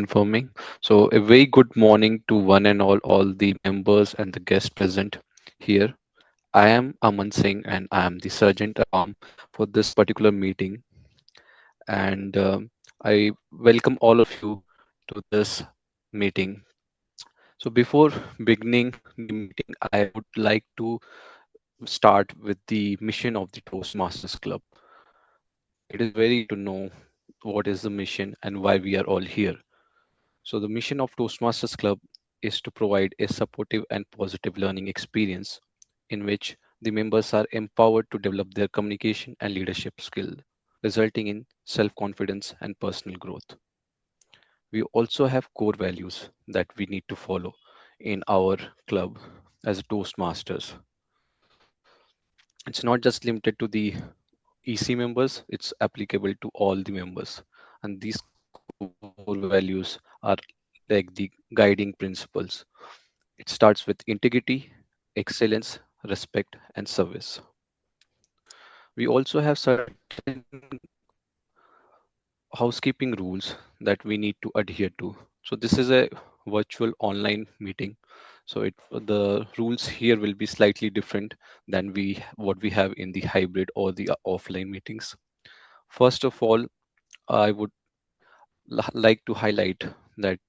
confirming. So, a very good morning to one and all the members and the guests present here. I am Aman Singh, and I am the Sergeant Alarm for this particular meeting. And I welcome all of you to this meeting. So, before beginning the meeting, I would like to start with the mission of the Toastmasters Club. It is very to know what is the mission and why we are all here. So, the mission of Toastmasters Club is to provide a supportive and positive learning experience in which the members are empowered to develop their communication and leadership skills, resulting in self confidence and personal growth. We also have core values that we need to follow in our club as Toastmasters. It's not just limited to the EC members, it's applicable to all the members. And these core values are like the guiding principles. It starts with integrity, excellence, respect, and service. We also have certain housekeeping rules that we need to adhere to. So this is a virtual online meeting. So the rules here will be slightly different than we what we have in the hybrid or the offline meetings. First of all, I would like to highlight that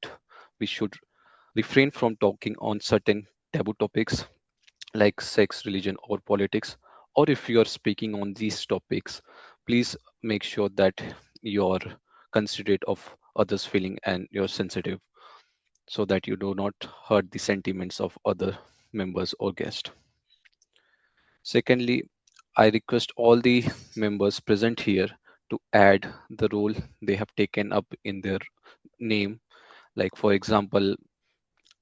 we should refrain from talking on certain taboo topics like sex, religion, or politics. Or if you are speaking on these topics, please make sure that you're considerate of others' feeling and you're sensitive so that you do not hurt the sentiments of other members or guests. Secondly, I request all the members present here to add the role they have taken up in their name. Like, for example,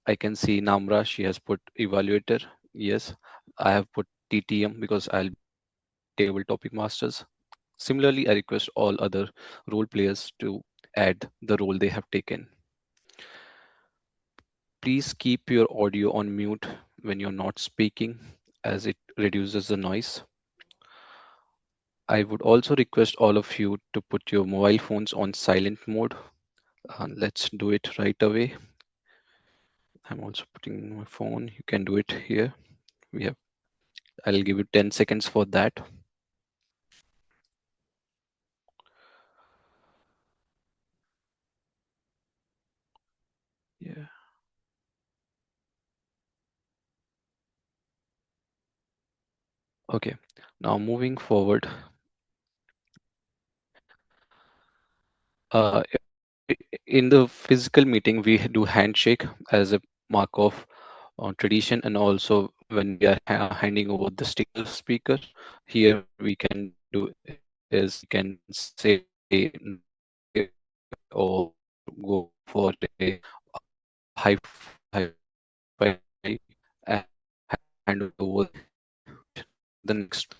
I can see Namra, she has put evaluator. Yes, I have put TTM because I'll be tabletop masters. Similarly, I request all other role players to add the role they have taken. Please keep your audio on mute when you're not speaking as it reduces the noise. I would also request all of you to put your mobile phones on silent mode. Let's do it right away. I'm also putting my phone. You can do it here. We have I'll give you 10 seconds for that. Yeah. Okay. Now moving forward, in the physical meeting, we do handshake as a mark of tradition, and also when we are handing over the stick to the speaker. Here, what we can do is we can say namaste or go for a high five and hand over the next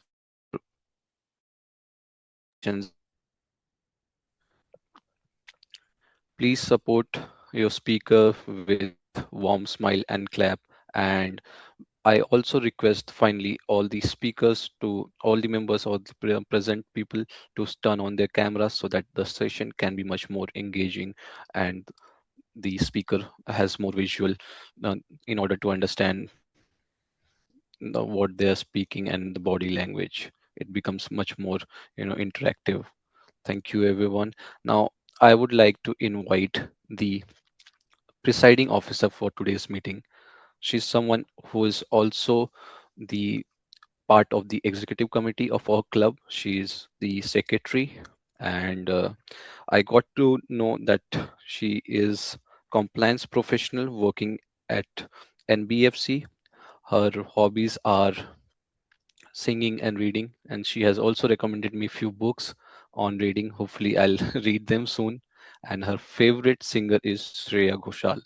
please support your speaker with warm smile and clap. And I also request finally all the speakers to all the members or the present people to turn on their cameras so that the session can be much more engaging and the speaker has more visual uh, in order to understand what they are speaking and the body language. It becomes much more interactive. Thank you everyone. Now I would like to invite the presiding officer for today's meeting. She's someone who is also the part of the executive committee of our club. She is the secretary, and I got to know that she is compliance professional working at NBFC. Her hobbies are singing and reading, and she has also recommended me few books on reading. Hopefully, I'll read them soon. And her favorite singer is Shreya Ghoshal.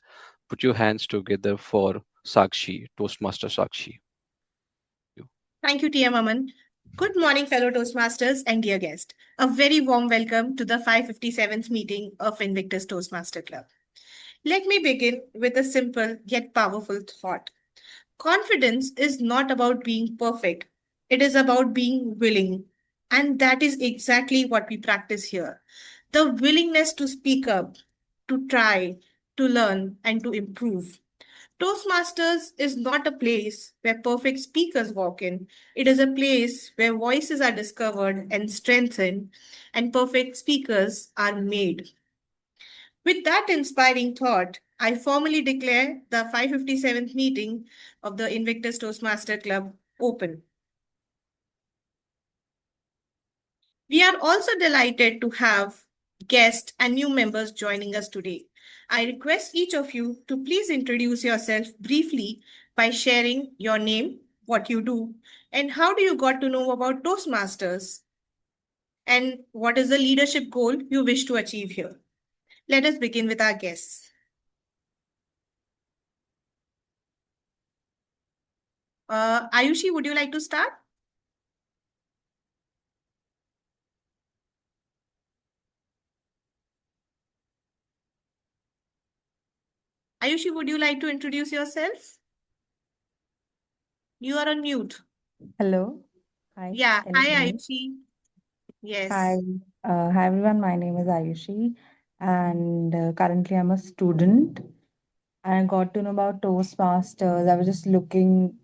Put your hands together for Sakshi, Toastmaster Sakshi. Thank you. Thank you, TM Aman. Good morning, fellow Toastmasters and dear guest. A very warm welcome to the 557th meeting of Invictus Toastmaster Club. Let me begin with a simple yet powerful thought. Confidence is not about being perfect, it is about being willing. And that is exactly what we practice here. The willingness to speak up, to try, to learn, and to improve. Toastmasters is not a place where perfect speakers walk in. It is a place where voices are discovered and strengthened, and perfect speakers are made. With that inspiring thought, I formally declare the 557th meeting of the Invictus Toastmaster Club open. We are also delighted to have guests and new members joining us today. I request each of you to please introduce yourself briefly by sharing your name, what you do, and how do you got to know about Toastmasters, and what is the leadership goal you wish to achieve here. Let us begin with our guests. Ayushi, would you like to start? Ayushi, would you like to introduce yourself? You are on mute. Hello. Hi. Yeah. Can you hear Hi, me? Ayushi. Hi. Yes. Hi everyone. My name is Ayushi, and currently I'm a student. I got to know about Toastmasters. I was just looking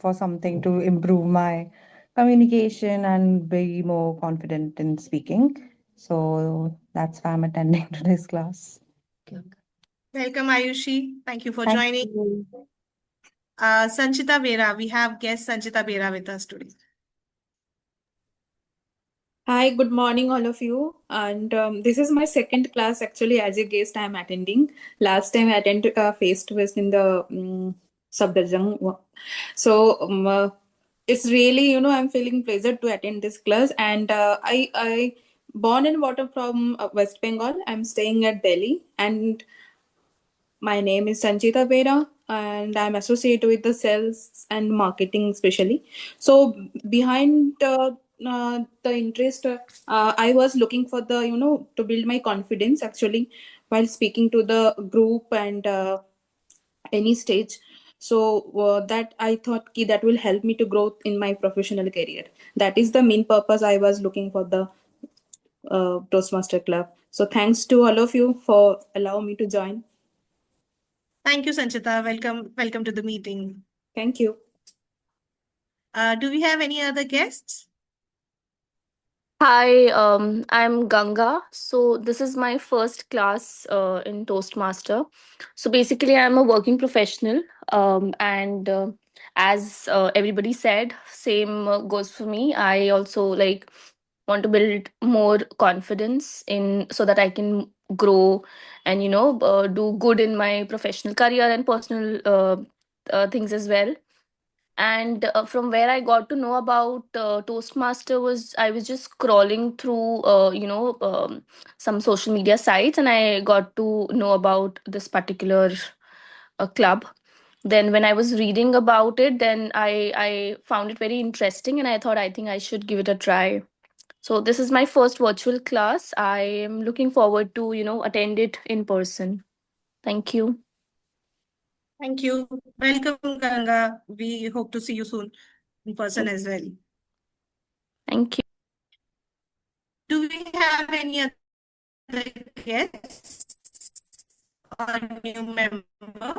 for something to improve my communication and be more confident in speaking. So that's why I'm attending today's class. Okay. Welcome, Ayushi. Thank you for Thank joining. you. Sanchita Bera, we have guest Sanchita Bera with us today. Hi, good morning, all of you. And this is my second class actually as a guest I'm attending. Last time I attended face to face in the Sabdarjang. So it's really, I'm feeling pleasure to attend this class. And I born and brought up from West Bengal. I'm staying at Delhi, and my name is Sanchita Bera, and I'm associated with the sales and marketing, especially. So behind the interest, I was looking for the to build my confidence actually while speaking to the group and any stage. So that I thought that will help me to grow in my professional career. That is the main purpose I was looking for the Toastmaster Club. So thanks to all of you for allowing me to join. Thank you, Sanchita. Welcome to the meeting. Thank you. Do we have any other guests? Hi, I'm Ganga. So this is my first class in Toastmaster. So basically, I'm a working professional, and as everybody said, same goes for me. I also like want to build more confidence in so that I can grow and do good in my professional career and personal things as well. And from where I got to know about Toastmaster was I was just scrolling through some social media sites, and I got to know about this particular club. Then when I was reading about it, then I found it very interesting, and I thought I think I should give it a try. So this is my first virtual class. I am looking forward to attend it in person. Thank you. Thank you. Welcome, Ganga. We hope to see you soon in person Yes, as well. thank you. Do we have any other guests or new member?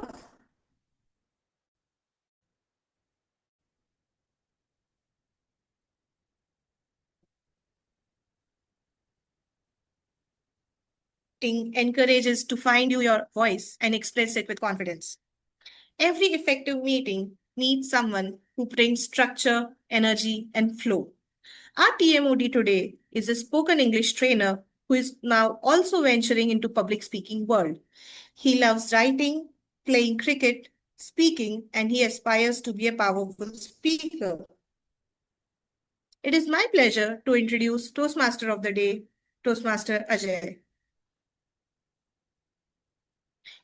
Encourages to find your voice and express it with confidence. Every effective meeting needs someone who brings structure, energy, and flow. Our TMOD today is a spoken English trainer who is now also venturing into public speaking world. He loves writing, playing cricket, speaking, and he aspires to be a powerful speaker. It is my pleasure to introduce Toastmaster of the Day, Toastmaster Ajay.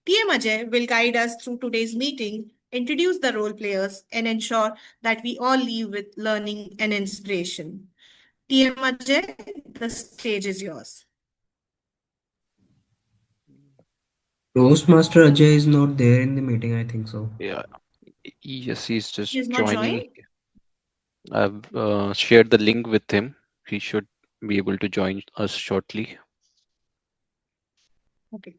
TM Ajay will guide us through today's meeting, introduce the role players, and ensure that we all leave with learning and inspiration. TM Ajay, the stage is yours. Toastmaster Ajay is not there in the meeting, I think so. Yeah, yes, he's He just is not joining. joined. I've shared the link with him. He should be able to join us shortly. Okay.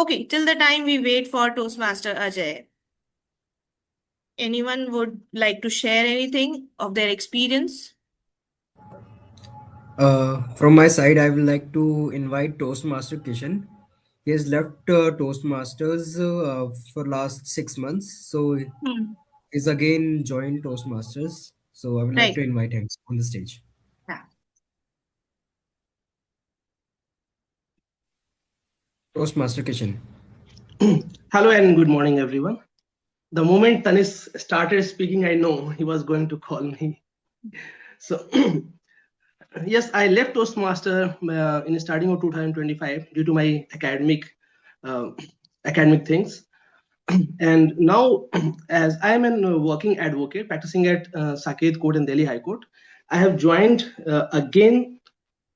Okay, till the time we wait for Toastmaster Ajay, anyone would like to share anything of their experience? From my side, I would like to invite Toastmaster Kishan. He has left Toastmasters for last 6 months, so Hmm. he's again joined Toastmasters. So I would like to Right. invite him on the stage. Yeah. Toastmaster Kishan. Hello and good morning, everyone. The moment Tanis started speaking, I know he was going to call me. So, yes, I left Toastmaster in starting of 2025 due to my uh, academic things. And now, as I am a working advocate practicing at Saket Court and Delhi High Court, I have joined again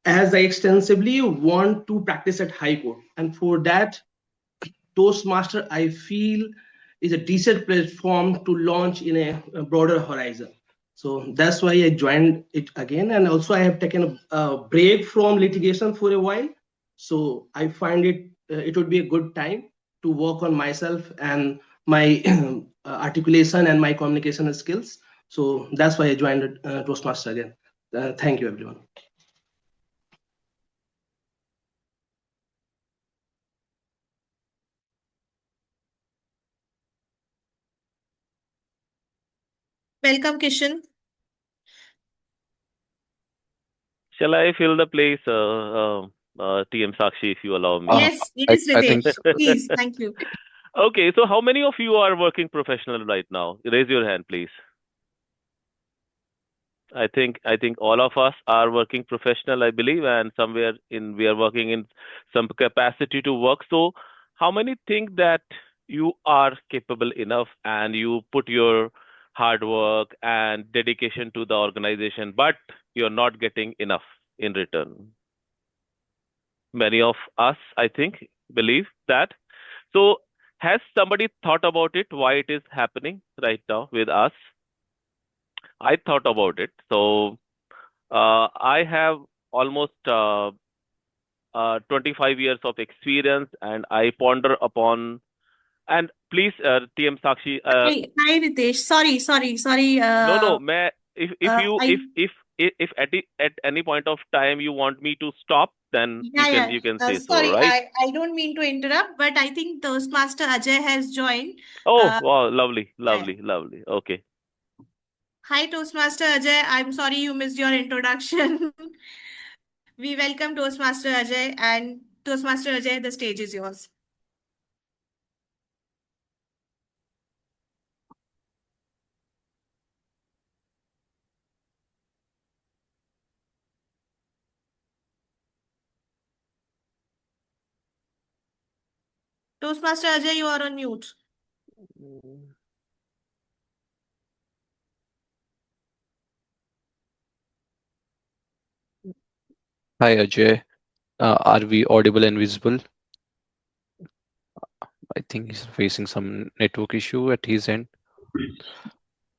as I extensively want to practice at High Court. And for that, Toastmaster, I feel, is a decent platform to launch in a broader horizon. So that's why I joined it again. And also, I have taken a break from litigation for a while. So I find it would be a good time to work on myself and my articulation and my communication skills. So that's why I joined Toastmaster again. Thank you, everyone. Welcome, Kishan. Shall I fill the place, TM Sakshi, if you allow me? Uh, Yes, it is I think Ritesh. Please, thank you. Okay, so how many of you are working professional right now? Raise your hand, please. I think all of us are working professional, I believe, and somewhere in we are working in some capacity to work. So, how many think that you are capable enough and you put your hard work and dedication to the organization, but you're not getting enough in return? Many of us, I think, believe that. So, has somebody thought about it? Why it is happening right now with us? I thought about it. So, I have almost 25 years of experience, and I ponder upon. And please, TM Sakshi, Hi, Ritesh. Sorry. no, no, may if you I if at any point of time you want me to stop, then Yeah, yeah. you can say so, Sorry, right? I don't mean to interrupt, but I think Toastmaster Ajay has joined. Oh, Uh, wow, lovely, yeah. lovely, lovely. Okay. Hi, Toastmaster Ajay. I'm sorry you missed your introduction. We welcome Toastmaster Ajay, and Toastmaster Ajay, the stage is yours. Toastmaster Ajay, you are on mute. hi Ajay. Are we audible and visible? I think he's facing some network issue at his end.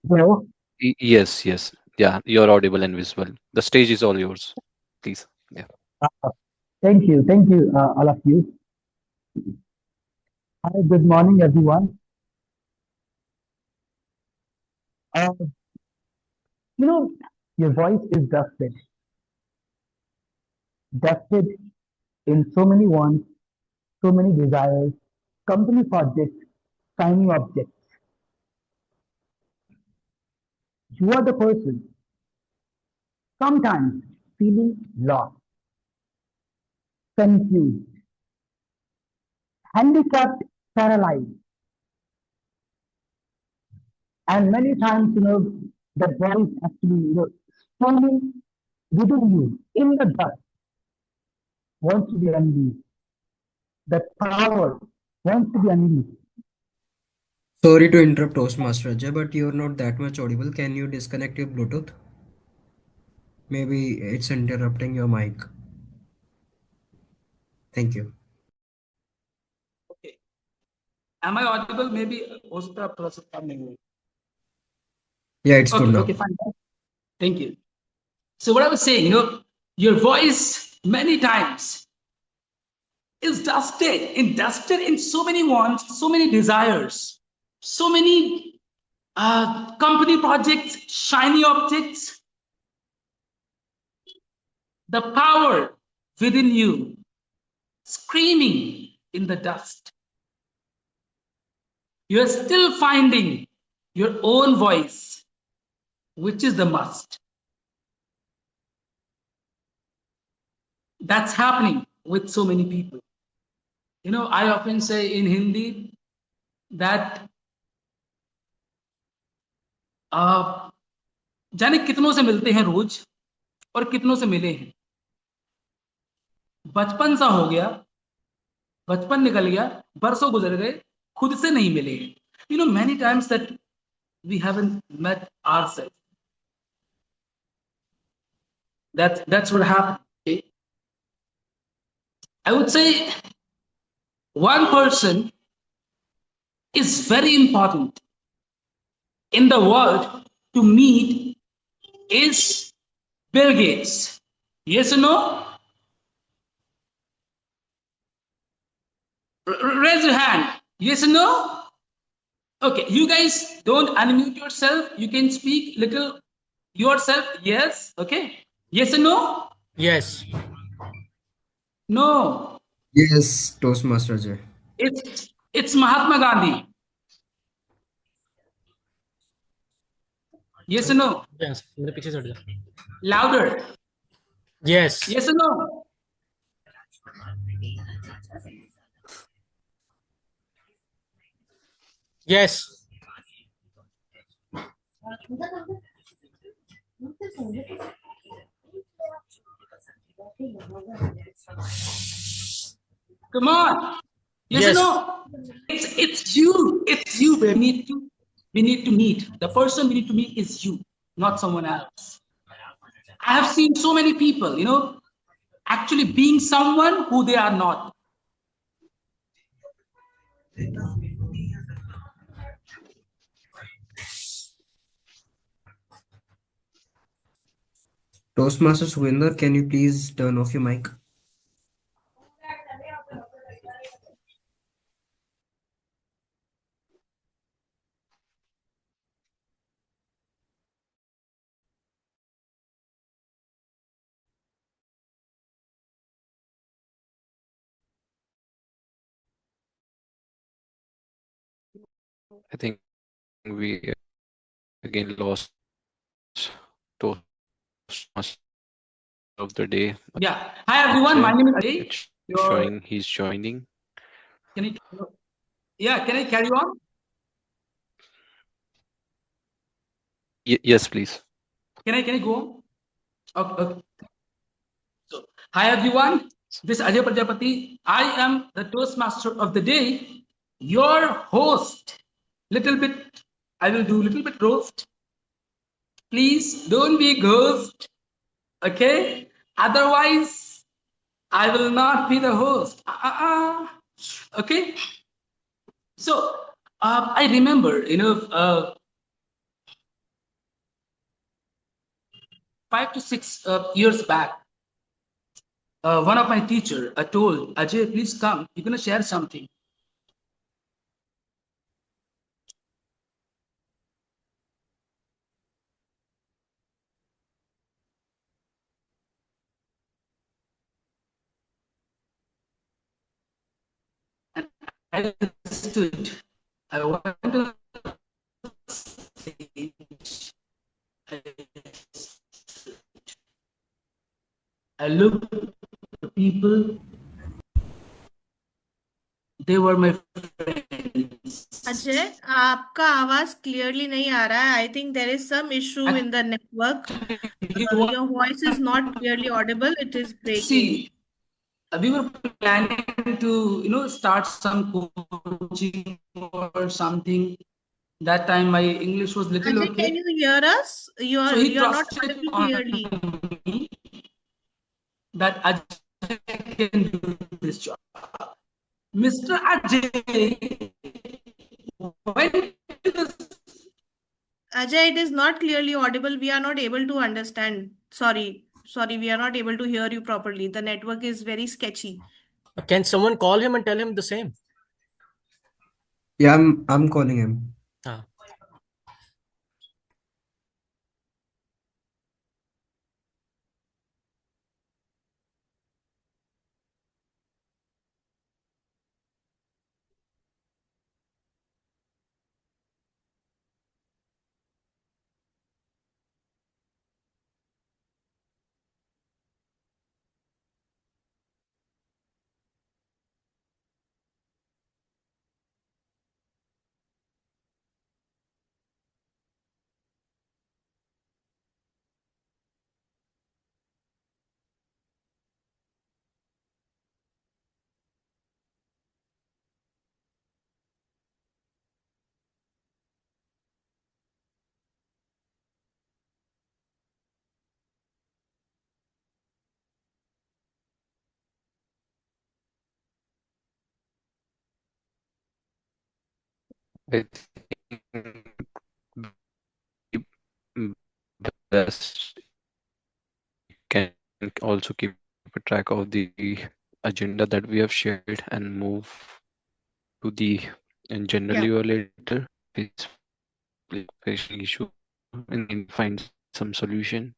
Hello. Yes, yes. Yeah, you're audible and visible. The stage is all yours. Please. Yeah. Uh, Thank you, all of you. Hi, good morning, everyone. Uh, you know, your voice is dusted in so many wants, so many desires, company projects, tiny objects. You are the person, sometimes feeling lost, confused, handicapped, paralyzed, and many times, that voice actually, screaming within you, in the dust, wants to be unleashed. That power wants to be unleashed. Sorry to interrupt Toastmaster Ajay, but you're not that much audible. Can you disconnect your Bluetooth? Maybe it's interrupting your mic. Thank you. Okay. Am I audible? Maybe was the process coming? Yeah, it's good Okay, now. okay, fine. Thank you. So what I was saying, your voice many times is dusted in so many wants, so many desires, so many company projects, shiny objects. The power within you screaming in the dust. You are still finding your own voice, which is the must. That's happening with so many people. You know, I often say in Hindi that जाने कितनों से मिलते हैं रोज और कितनों से मिले हैं, बचपन सा हो गया, बचपन निकल गया, बरसों गुजर गए, खुद से नहीं मिले. You know, many times that we haven't met ourselves. That's what happened. Okay? I would say one person is very important in the world to meet is Bill Gates. Yes or no? Raise your hand. Yes or no? Okay, you guys don't unmute yourself. You can speak little yourself. Yes. Okay. Yes or no? Yes. No. Yes, Toastmaster Ajay. It's Mahatma Gandhi. Yes or no? Yes. मेरे पीछे से हट जा. Louder. Yes. Yes or no? Yes. Come on. Yes or Yes. no? It's you. It's you. We need to meet. The person we need to meet is you, not someone else. I have seen so many people, you know, actually being someone who they are not. Toastmaster Suvinder, can you please turn off your mic? I think we again lost Toastmaster of the day. Yeah. Hi everyone. My name is Ajay. It's Your showing he's joining. can you? Yeah. Can I carry on? Yes, please. Can I go on? Okay. So, hi everyone. This is Ajay Prajapati. I am the Toastmaster of the day. Your host. Little bit. I will do little bit roast. Please don't be ghost. Okay. Otherwise, I will not be the host. Okay. So I remember, you know, 5 to 6 years back, one of my teacher told Ajay, please come. You're gonna share something. And I understood. I went to the stage. I looked at the people. They were my friends. Ajay, आपका आवाज clearly नहीं आ रहा है. I think there is some issue in the network. Your voice is not clearly audible. It is breaking. See, we were planning to, you know, start some coaching or something. That time my English was little Ajay, okay. can you hear us? You So he are not trusted audible on clearly. me that Ajay can do this job. Mr. Ajay went to the Ajay, it is not clearly audible. We are not able to understand. Sorry, we are not able to hear you properly. The network is very sketchy. Can someone call him and tell him the same? Yeah, I'm calling him. Ah. I think best can also keep a track of the agenda that we have shared and move to the and Yeah. generally or later face facing issue and find some solution.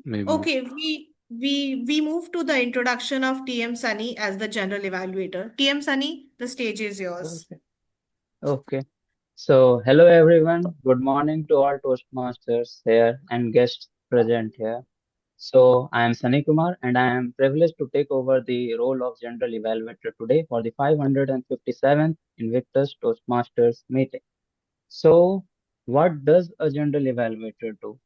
Maybe Okay, we move to the introduction of TM Sunny as the general evaluator. TM Sunny, the stage is yours. Okay. Okay. So, hello everyone. Good morning to all Toastmasters here and guests present here. So, I am Sunny Kumar and I am privileged to take over the role of General Evaluator today for the 557th Invictus Toastmasters meeting. So, what does a General Evaluator do?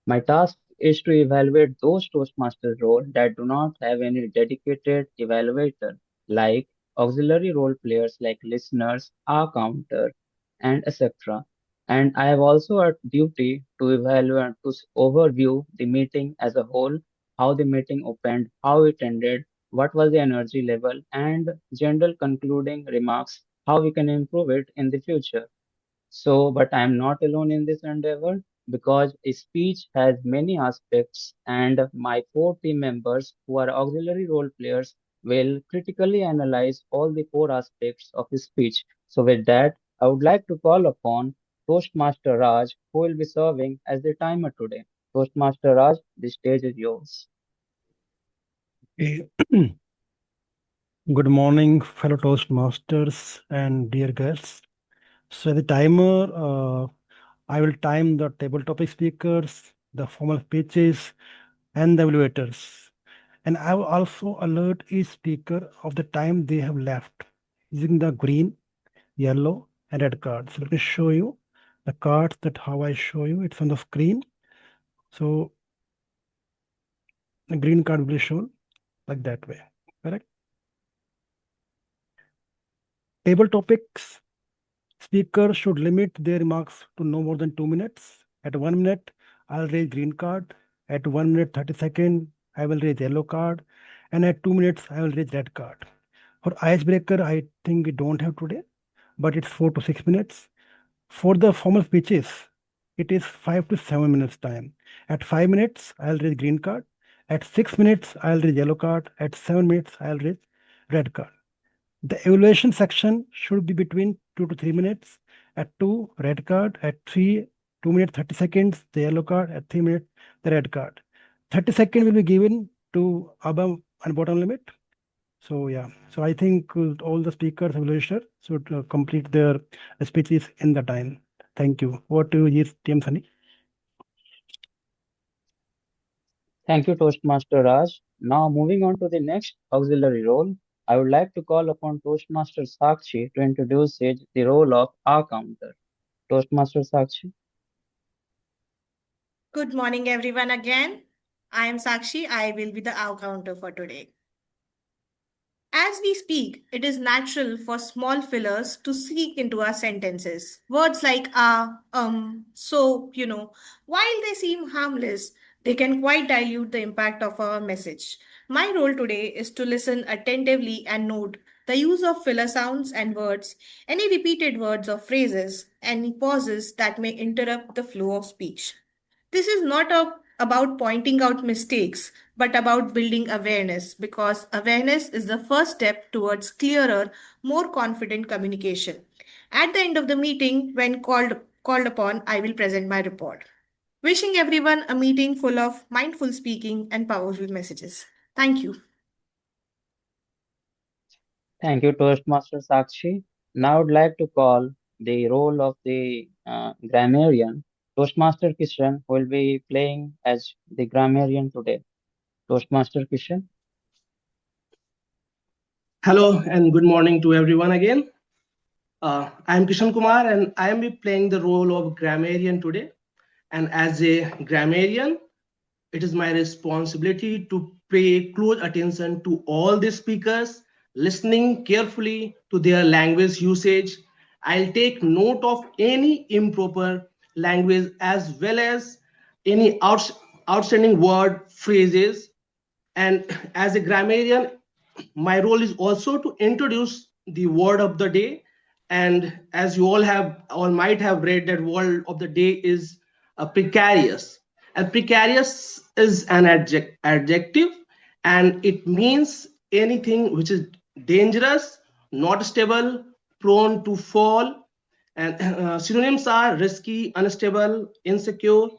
My task is to evaluate those Toastmasters roles that do not have any dedicated evaluator, like auxiliary role players like listeners, our counter, and etc. And I have also a duty to evaluate, to overview the meeting as a whole, how the meeting opened, how it ended, what was the energy level, and general concluding remarks, how we can improve it in the future. So, but I am not alone in this endeavor because a speech has many aspects, and my four team members, who are auxiliary role players, will critically analyze all the four aspects of the speech. So, with that, I would like to call upon Toastmaster Raj, who will be serving as the timer today. Toastmaster Raj, the stage is yours. Okay. Good morning, fellow Toastmasters and dear guests. So, the timer, I will time the table topic speakers, the formal speeches, and the evaluators. And I will also alert each speaker of the time they have left using the green, yellow, and red cards. So let me show you the cards that how I show you. It's on the screen. So the green card will be shown like that way. Correct? Table topics. Speaker should limit their remarks to no more than 2 minutes. At 1 minute, I'll raise green card. At 1 minute 30 seconds, I will raise yellow card. And at 2 minutes, I will raise red card. For icebreaker, I think we don't have today, but it's 4 to 6 minutes. For the formal speeches, it is 5 to 7 minutes time. At 5 minutes, I'll raise green card. At 6 minutes, I'll raise yellow card. At 7 minutes, I'll raise red card. The evaluation section should be between 2 to 3 minutes. At 2, red card. At 3, 2 minutes 30 seconds, the yellow card. At 3 minutes, the red card. 30 seconds will be given to above and bottom limit. So yeah, so I think all the speakers evaluation should complete their speeches in the time. Thank you. What do you, TM Sunny? Thank you, Toastmaster Raj. Now, moving on to the next auxiliary role, I would like to call upon Toastmaster Sakshi to introduce the role of our counter. Toastmaster Sakshi. Good morning, everyone, again. I am Sakshi. I will be the owl counter for today. As we speak, it is natural for small fillers to seek into our sentences. Words like so, while they seem harmless, they can quite dilute the impact of our message. My role today is to listen attentively and note the use of filler sounds and words, any repeated words or phrases, any pauses that may interrupt the flow of speech. This is not a about pointing out mistakes, but about building awareness because awareness is the first step towards clearer, more confident communication. At the end of the meeting, when called upon, I will present my report. Wishing everyone a meeting full of mindful speaking and powerful messages. Thank you. Thank you, Toastmaster Sakshi. Now I would like to call the role of the grammarian, Toastmaster Kishan, who will be playing as the grammarian today. Toastmaster Kishan. Hello and good morning to everyone again. I am Kishan Kumar and I am playing the role of grammarian today. And as a grammarian, it is my responsibility to pay close attention to all the speakers, listening carefully to their language usage. I'll take note of any improper language as well as any outstanding word phrases. And as a grammarian, my role is also to introduce the word of the day. And as you all have or might have read, that word of the day is precarious. And precarious is an adjective, and it means anything which is dangerous, not stable, prone to fall. And synonyms are risky, unstable, insecure.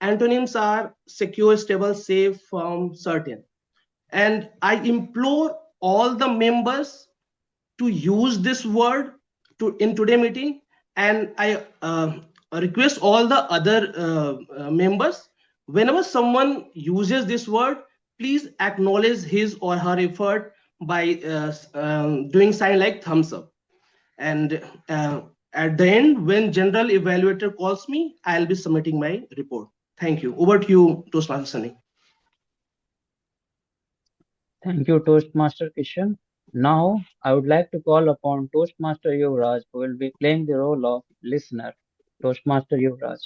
Antonyms are secure, stable, safe, firm, certain. And I implore all the members to use this word in today meeting, and I request all the other members, whenever someone uses this word, please acknowledge his or her effort by doing sign like thumbs up. And at the end, when general evaluator calls me, I'll be submitting my report. Thank you. Over to you, Toastmaster Sunny. Thank you, Toastmaster Kishan. Now I would like to call upon Toastmaster Yuvraj, who will be playing the role of listener. Toastmaster Yuvraj.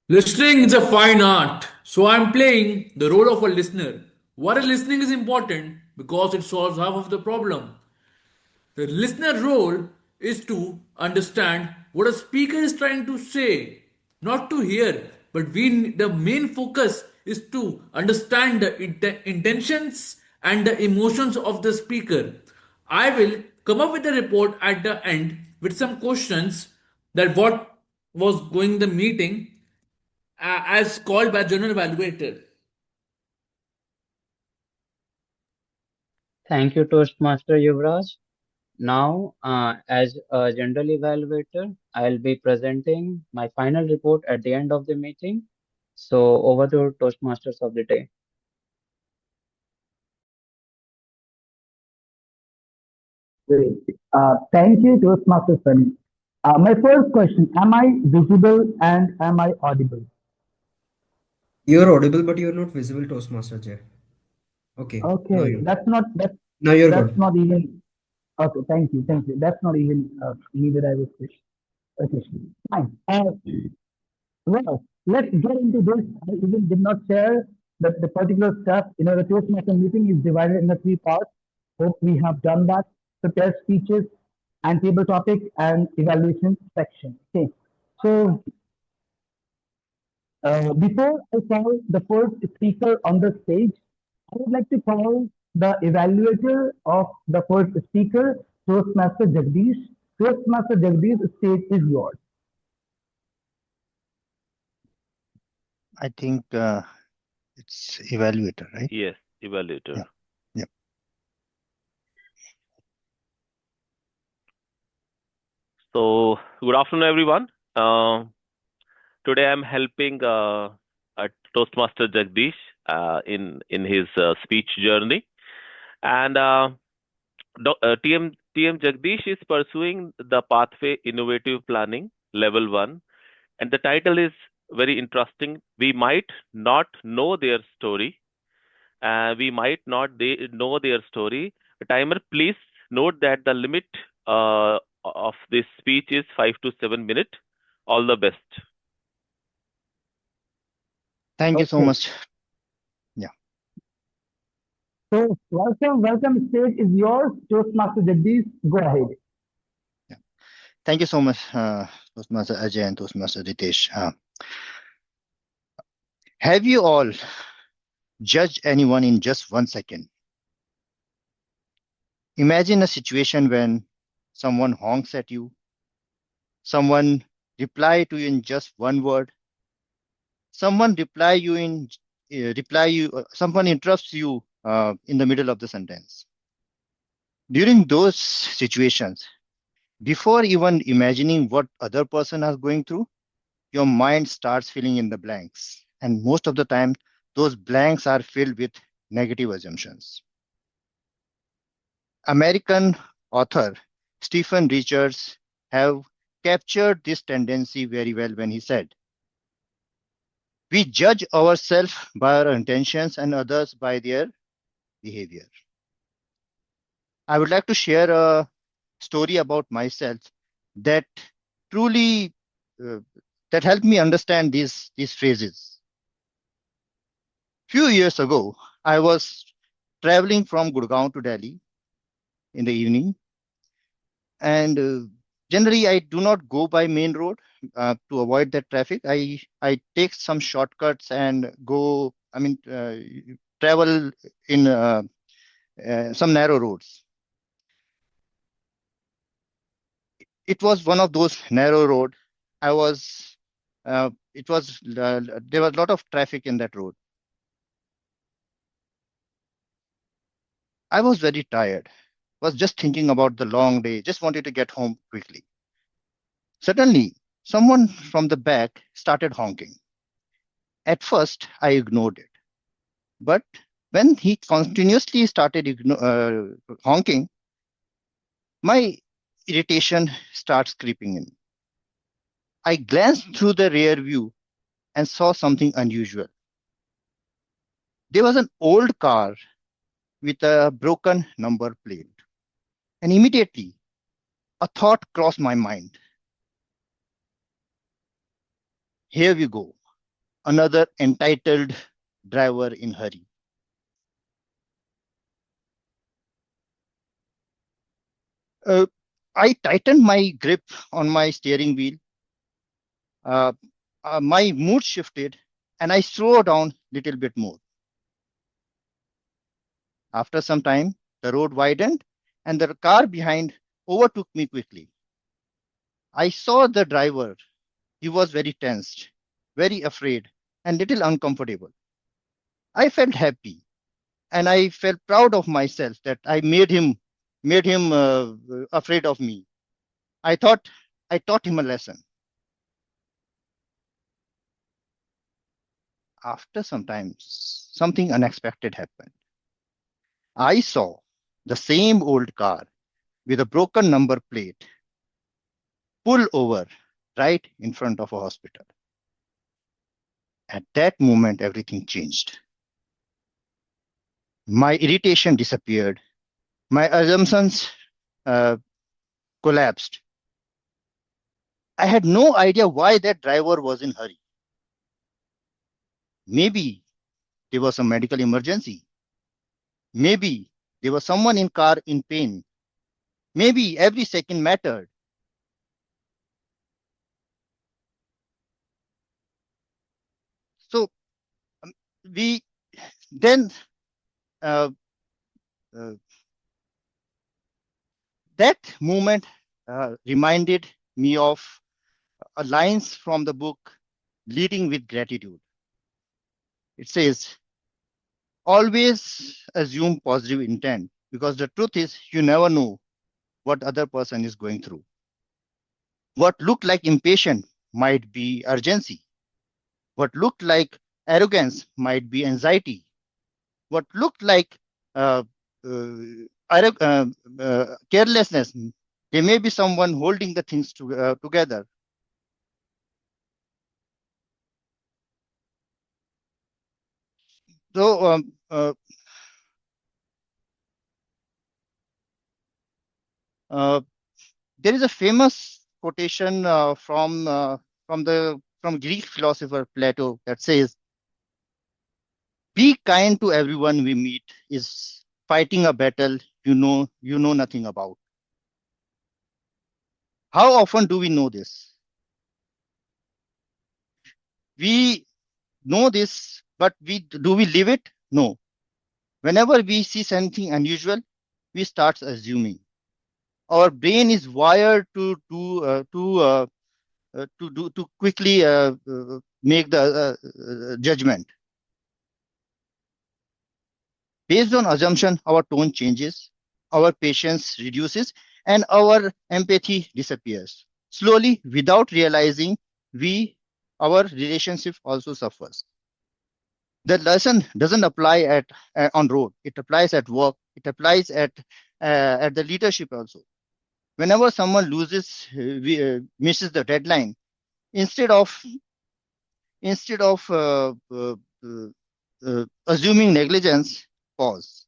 Listening is a fine art, so I'm playing the role of a listener. Why listening is important? Because it solves half of the problem. The listener role is to understand what a speaker is trying to say, not to hear, but the main focus is to understand the intentions and the emotions of the speaker. I will come up with a report at the end with some questions that what was going the meeting as called by general evaluator. Thank you, Toastmaster Yuvraj. Now, as a general evaluator, I'll be presenting my final report at the end of the meeting. So, over to Toastmasters of the day. Great. Thank you, Toastmaster Sunny. My first question, am I visible and am I audible? You're audible, but you're not visible, Toastmaster Jay. Okay, now Okay, you're that's now you're that's good. not even okay. Thank you. That's not even needed. I would say. Okay, fine. Well, let's get into this. I even did not share the particular stuff. The Toastmaster meeting is divided into three parts. Hope we have done that. So test speeches and table topic and evaluation section. Okay. So before I call the first speaker on the stage, I would like to call the evaluator of the first speaker, Toastmaster Jagdish. Toastmaster Jagdish, the stage is yours. I think it's evaluator, right? Yes, evaluator. Yeah. Yeah. So, good afternoon, everyone. Today I'm helping Toastmaster Jagdish in his speech journey, and TM Jagdish is pursuing the Pathway Innovative Planning Level 1, and the title is very interesting. We might not know their story. We might not know their story. Timer, please note that the limit of this speech is 5 to 7 minutes. All the best. Thank you so Okay. much. Yeah. So welcome. Stage is yours. Toastmaster Jagdish, go ahead. Yeah. Thank you so much, Toastmaster Ajay and Toastmaster Ritesh. Have you all judged anyone in just 1 second? Imagine a situation when someone honks at you, someone reply to you in just one word, someone someone interrupts you in the middle of the sentence. During those situations, before even imagining what other person is going through, your mind starts filling in the blanks. And most of the time, those blanks are filled with negative assumptions. American author Stephen Richards have captured this tendency very well when he said, "We judge ourselves by our intentions and others by their behavior." I would like to share a story about myself that truly uh, that helped me understand these phrases. Few years ago, I was traveling from Gurgaon to Delhi in the evening, and generally I do not go by main road to avoid that traffic. I take some shortcuts and go. Travel in some narrow roads. It was one of those narrow road. I was. It was there was a lot of traffic in that road. I was very tired. Was just thinking about the long day. Just wanted to get home quickly. Suddenly, someone from the back started honking. At first, I ignored it. But when he continuously started honking, my irritation starts creeping in. I glanced through the rear view and saw something unusual. There was an old car with a broken number plate. And immediately, a thought crossed my mind. Here we go. Another entitled driver in hurry. Uh, I tightened my grip on my steering wheel. Uh, my mood shifted and I slowed down a little bit more. After some time, the road widened and the car behind overtook me quickly. I saw the driver. He was very tensed, very afraid, and little uncomfortable. I felt happy and I felt proud of myself that I made him afraid of me. I thought I taught him a lesson. After some time, something unexpected happened. I saw the same old car with a broken number plate pull over right in front of a hospital. At that moment, everything changed. My irritation disappeared. My assumptions uh, collapsed. I had no idea why that driver was in hurry. Maybe there was a medical emergency. Maybe there was someone in car in pain. Maybe every second mattered. So we then uh, uh, that moment reminded me of lines from the book Leading with Gratitude. It says, always assume positive intent because the truth is you never know what other person is going through. What looked like impatience might be urgency. What looked like arrogance might be anxiety. What looked like uh, carelessness, there may be someone holding the things together. So there is a famous quotation from Greek philosopher Plato that says, "Be kind to everyone we meet is fighting a battle you know nothing about." How often do we know this? We know this, but do we live it? No. Whenever we see something unusual, we start assuming. Our brain is wired to quickly make the judgment. Based on assumption, our tone changes, our patience reduces, and our empathy disappears. Slowly, without realizing, our relationship also suffers. The lesson doesn't apply on road. It applies at work. It applies at the leadership also. Whenever someone misses the deadline, instead of assuming negligence, pause.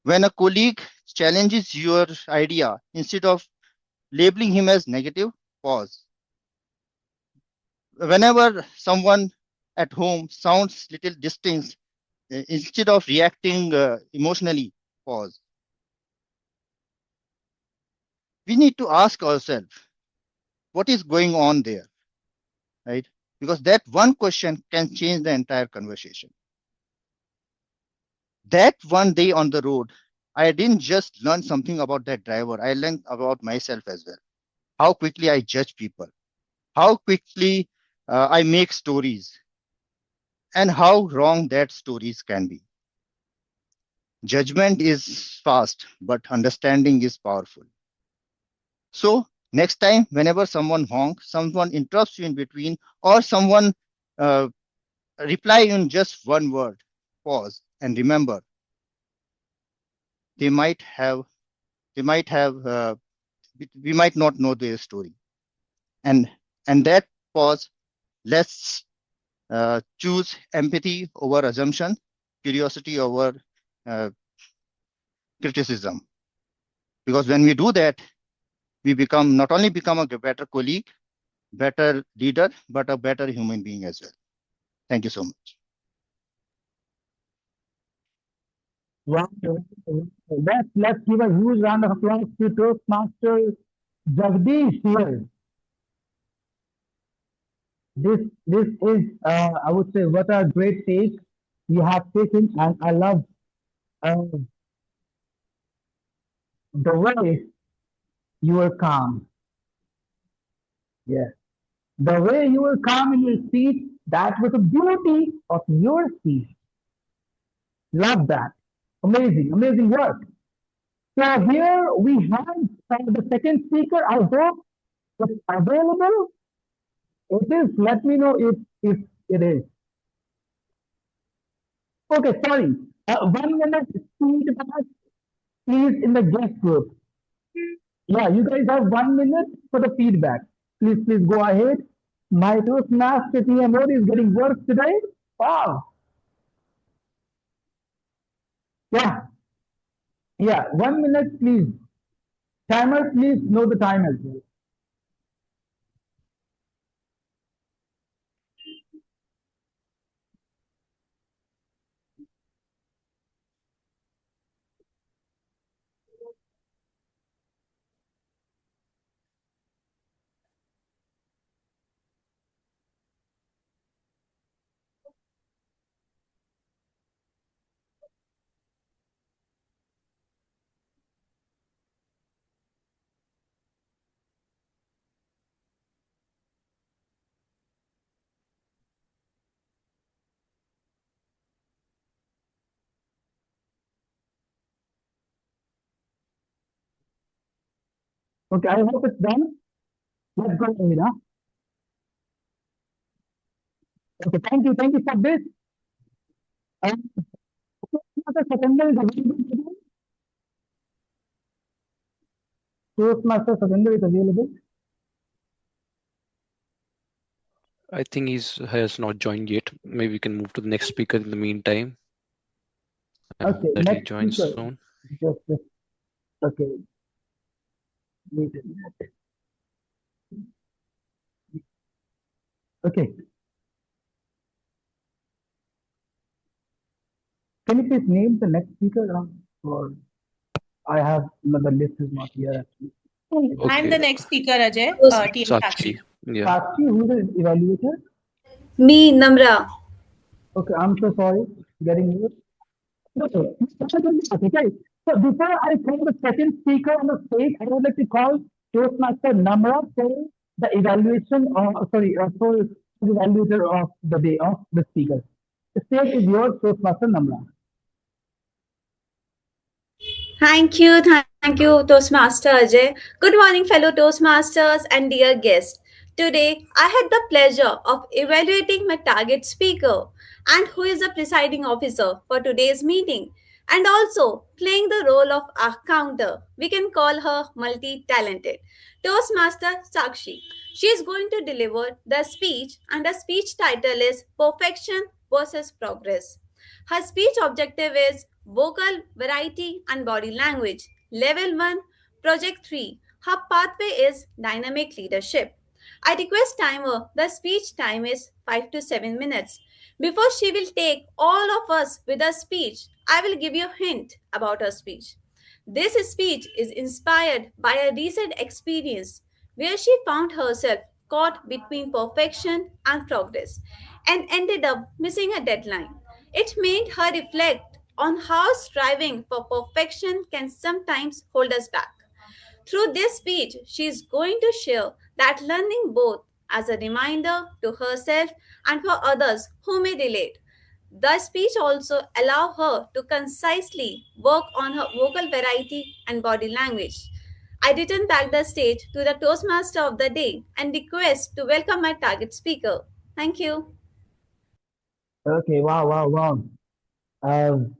When a colleague challenges your idea, instead of labeling him as negative, pause. Whenever someone at home sounds little distant, instead of reacting emotionally, pause. We need to ask ourselves, what is going on there, right? Because that one question can change the entire conversation. That one day on the road, I didn't just learn something about that driver. I learned about myself as well. How quickly I judge people, how quickly I make stories, and how wrong that stories can be. Judgment is fast, but understanding is powerful. So next time, whenever someone honks, someone interrupts you in between, or someone uh, reply in just one word, pause and remember, they might have, they might have, we might not know their story, and that pause. Let's choose empathy over assumption, curiosity over uh, criticism. Because when we do that, we become not only become a better colleague, better leader, but a better human being as well. Thank you so much. Wow. Let's give a huge round of applause to Toastmaster Jagdish here. This is I would say what a great take you have taken, and I love uh, the way you were calm. Yeah, the way you were calm in your speech. That was the beauty of your speech. Love that. Amazing, amazing work. So here we have the second speaker. I hope it's available. It is. Let me know if it is. Okay, sorry. 1 minute feedback, please, in the guest group. Yeah, you guys have 1 minute for the feedback. Please go ahead. My Toastmaster TMO is getting work today. Wow. Yeah, yeah. 1 minute, please. Timer, please know the time as well. Okay, I hope it's done. Let's go ahead. Huh? Okay, thank you for this. Toastmaster Satendra is available today. Toastmaster Satendra is available. I think he's has not joined yet. Maybe we can move to the next speaker in the meantime Okay, until he next joins speaker. soon. Just okay. Wait a minute. Okay, can you please name the next speaker? Or I have the list is not here actually. I'm Okay, the next speaker, Ajay, TM Sakshi. Sakshi. Yeah. Sakshi, who is the evaluator? Me, Namra. Okay, I'm so sorry getting you. Okay. Okay. So before I call the second speaker on the stage, I would like to call Toastmaster Namra for the evaluation for the evaluator of the day of the speaker. The stage is yours, Toastmaster Namra. Thank you, Toastmaster Ajay. Good morning, fellow Toastmasters and dear guests. Today, I had the pleasure of evaluating my target speaker and who is the presiding officer for today's meeting, and also playing the role of a counter. We can call her multi talented. Toastmaster Sakshi. She is going to deliver the speech, and the speech title is Perfection versus Progress. Her speech objective is vocal variety and body language. Level 1, Project 3. Her pathway is dynamic leadership. I request timer. The speech time is 5 to 7 minutes. Before she will take all of us with her speech, I will give you a hint about her speech. This speech is inspired by a recent experience where she found herself caught between perfection and progress and ended up missing a deadline. It made her reflect on how striving for perfection can sometimes hold us back. Through this speech, she is going to share that learning both as a reminder to herself and for others who may relate. The speech also allow her to concisely work on her vocal variety and body language. I return back the stage to the Toastmaster of the day and request to welcome my target speaker. Thank you. Okay, wow. Um,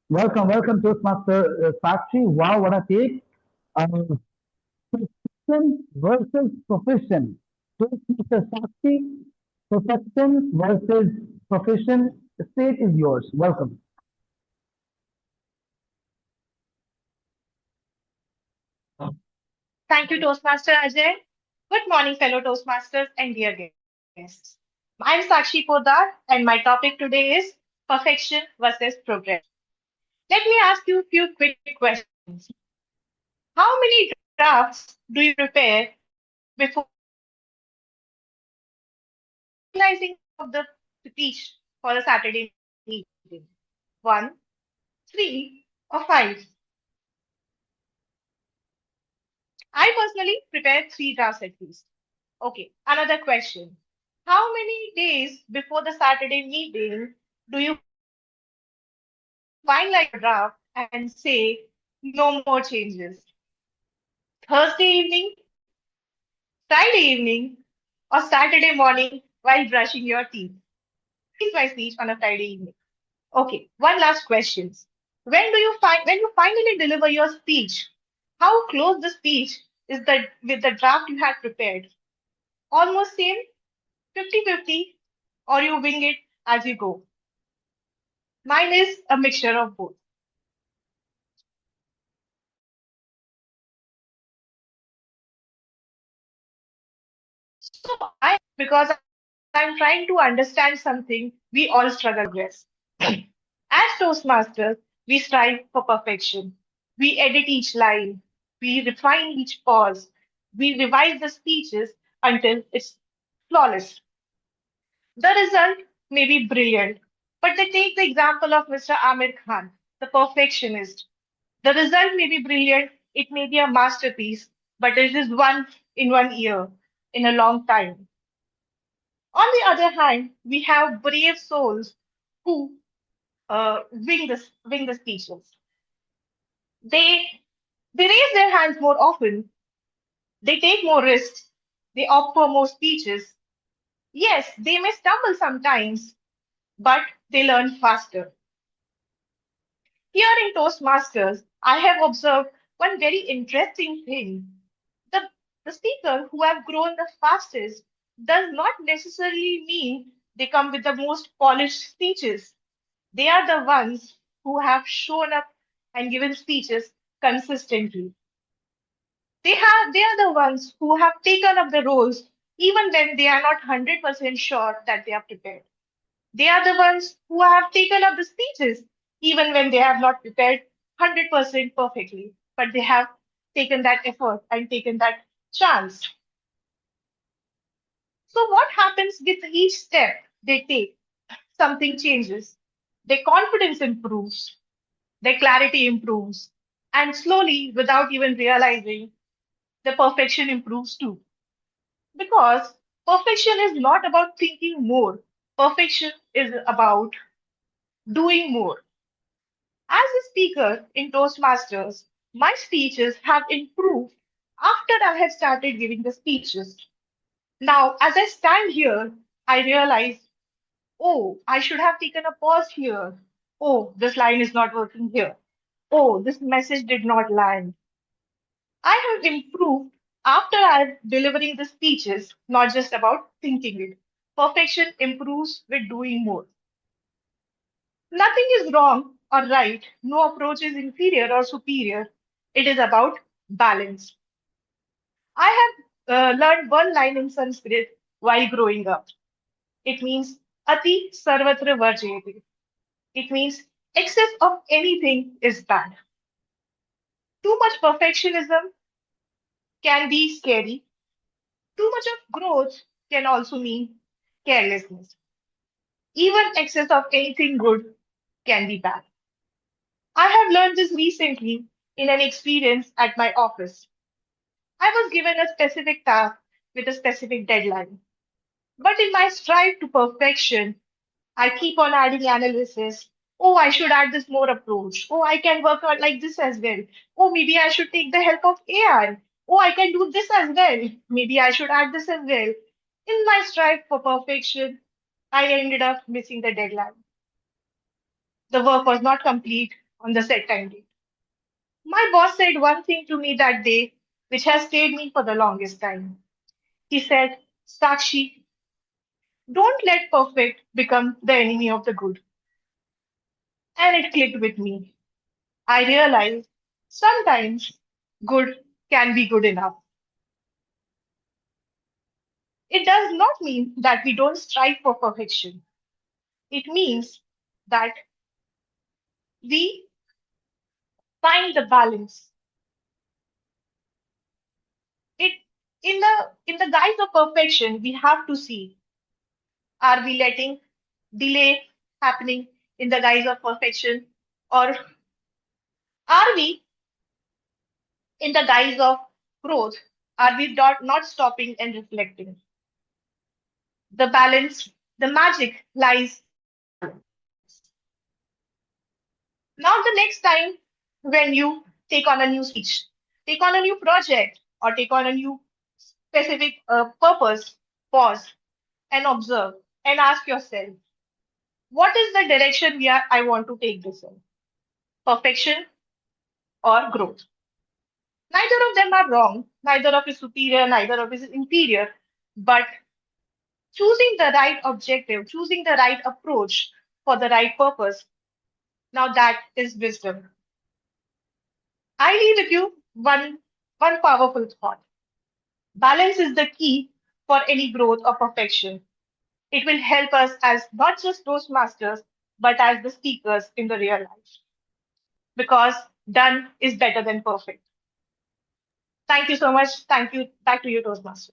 welcome, Toastmaster Sakshi. Wow, what a take. Perfection versus profession. Toastmaster Sakshi, perfection versus profession. The stage is yours. Welcome. Thank you, Toastmaster Ajay. Good morning, fellow Toastmasters and dear guests. I'm Sakshi Podar, and my topic today is perfection versus progress. Let me ask you a few quick questions. How many drafts do you prepare before the Saturday meeting? One, finalizing the speech for the Saturday meeting. One, three, or five. I personally prepare three drafts at least. Okay, another question. How many days before the Saturday meeting do you finalize your draft and say no more changes? Thursday evening, Friday evening, or Saturday morning while brushing your teeth? That is my speech on a Friday evening. Okay, one last question. When you finally deliver your speech, how close the speech is that with the draft you had prepared? Almost same, 50-50, or you wing it as you go? Mine is a mixture of both. So I because I'm trying to understand something we all struggle with progress. As Toastmasters, we strive for perfection. We edit each line, we refine each pause, we revise the speeches until it's flawless. The result may be brilliant, but they take the example of Mr. Amir Khan, the perfectionist. The result may be brilliant, it may be a masterpiece, but it is one in 1 year, in a long time. On the other hand, we have brave souls who wing the speeches. They they raise their hands more often. They take more risks. They opt for more speeches. Yes, they may stumble sometimes, but they learn faster. Here in Toastmasters, I have observed one very interesting thing. The, the speaker who have grown the fastest does not necessarily mean they come with the most polished speeches. They are the ones who have shown up and given speeches consistently. They are the ones who have taken up the roles even when they are not 100% sure that they are prepared. They are the ones who have taken up the speeches even when they have not prepared 100% perfectly, but they have taken that effort and taken that chance. So, what happens with each step? they take, something changes. Their confidence improves, their clarity improves, and slowly, without even realizing, the perfection improves too. Because perfection is not about thinking more, perfection is about doing more. As a speaker in Toastmasters, my speeches have improved after I have started giving the speeches. Now, as I stand here, I realize, oh, I should have taken a pause here. Oh, this line is not working here. Oh, this message did not land. I have improved after I'm delivering the speeches, not just about thinking it. Perfection improves with doing more. Nothing is wrong or right. No approach is inferior or superior. It is about balance. I have learned one line in Sanskrit while growing up. It means Ati Sarvatra Varjayate. It means excess of anything is bad. Too much perfectionism can be scary. Too much of growth can also mean carelessness. Even excess of anything good can be bad. I have learned this recently in an experience at my office. I was given a specific task with a specific deadline. But in my strive to perfection, I keep on adding analysis. Oh, I should add this more approach. Oh, I can work out like this as well. Oh, maybe I should take the help of AI. Oh, I can do this as well. Maybe I should add this as well. In my strive for perfection, I ended up missing the deadline. The work was not complete on the set time date. My boss said one thing to me that day, which has stayed me for the longest time. He said, Sakshi, don't let perfect become the enemy of the good. And it clicked with me. I realized sometimes good can be good enough. It does not mean that we don't strive for perfection. It means that we find the balance. It in the guise of perfection, we have to see, are we letting delay happening in the guise of perfection, or are we in the guise of growth? Are we not stopping and reflecting? The balance, the magic lies in the balance. Now, the next time when you take on a new speech, take on a new project, or take on a new specific purpose, pause and observe and ask yourself, what is the direction I want to take this in? Perfection or growth? Neither of them are wrong, neither of is superior, neither of is inferior, but choosing the right objective, choosing the right approach for the right purpose, now that is wisdom. I leave with you one powerful thought. Balance is the key for any growth or perfection. It will help us as not just Toastmasters, but as the speakers in the real life. Because done is better than perfect. Thank you so much. Thank you. Back to you, Toastmaster.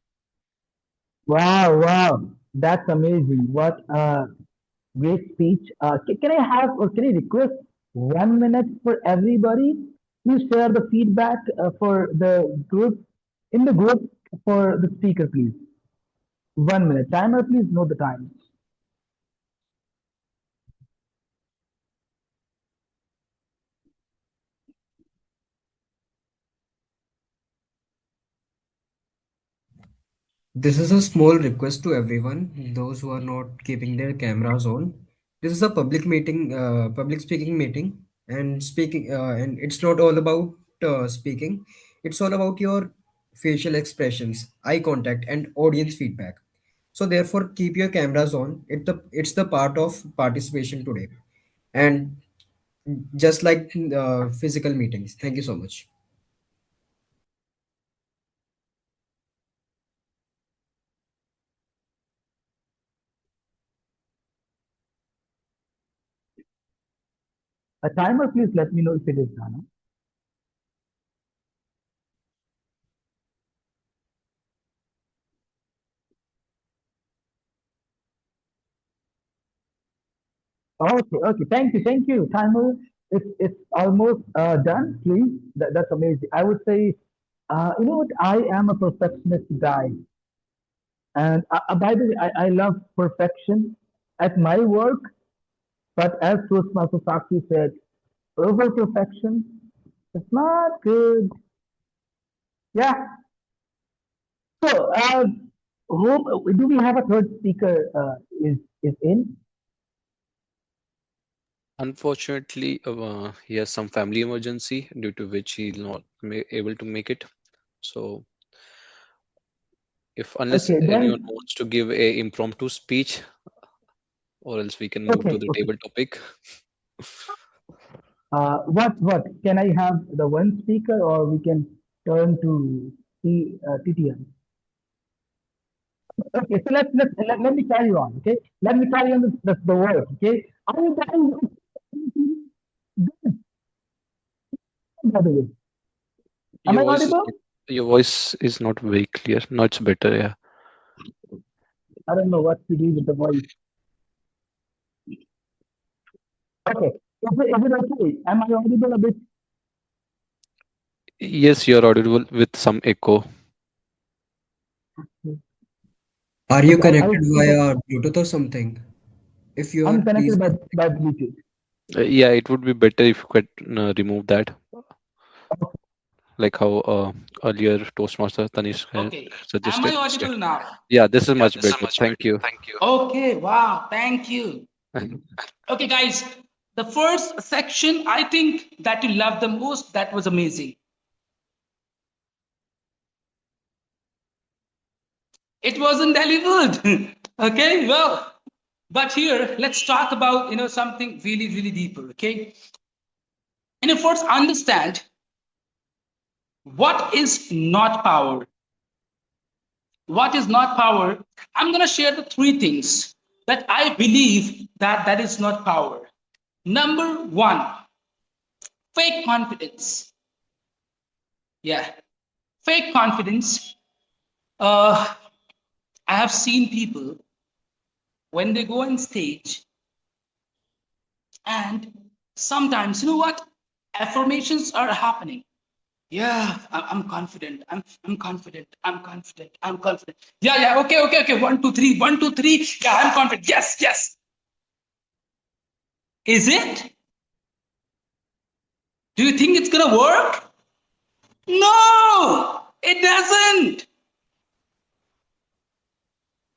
Wow, wow, that's amazing. What a great speech. Can I have or can I request 1 minute for everybody? Please share the feedback for the group in the group for the speaker, please. 1 minute. Timer, please note the time. This is a small request to everyone, those who are not keeping their cameras on. This is a public meeting, public speaking meeting, and and it's not all about speaking. It's all about your facial expressions, eye contact, and audience feedback. So therefore, keep your cameras on. It's the part of participation today, and just like physical meetings. Thank you so much. A timer, please let me know if it is done. Okay, okay. Thank you. Timer, it's almost done. Please, that's amazing. I would say, you know what? I am a perfectionist guy, and by the way, I love perfection at my work. But as Toastmaster Sakshi said, over perfection is not good. Yeah. So, do we have a third speaker? Is in? Unfortunately, he has some family emergency due to which he's not able to make it. So, if unless Okay, anyone then. wants to give a impromptu speech, or else we can move to Okay, the okay. table topic. What can I have the one speaker, or we can turn to TTM? Okay, so let me carry on. Okay, let me carry on the work. Okay, are you guys good, by the way? Am Your I voice is audible? not, your voice is not very clear. No, it's better. Yeah. I don't know what to do with the voice. Okay, is it okay? Am I audible a bit? Yes, you're audible with some echo. Are you Okay, I'll connected speak up. via Bluetooth or something? If you are, I'm please. connected by Bluetooth. Yeah, it would be better if you could remove that, like how earlier Toastmaster Tanish had Okay. Am I suggested instead. audible now? Yeah, this is much better. Thank you. Okay, wow, thank you. Okay, guys, the first section I think that you loved the most, that was amazing. It wasn't delivered. Okay, well, but here let's talk about something really, really deeper. Okay, first understand what is not power. What is not power? I'm gonna share the three things that I believe that is not power. Number one, fake confidence. Yeah, fake confidence. Uh, I have seen people when they go on stage, and sometimes, you know what? Affirmations are happening. Yeah, I'm confident. I'm confident. I'm confident. I'm confident. Yeah, yeah. Okay, okay, okay. One, two, three. One, two, three. Yeah, I'm confident. Yes, yes. Is it? Do you think it's gonna work? No, it doesn't.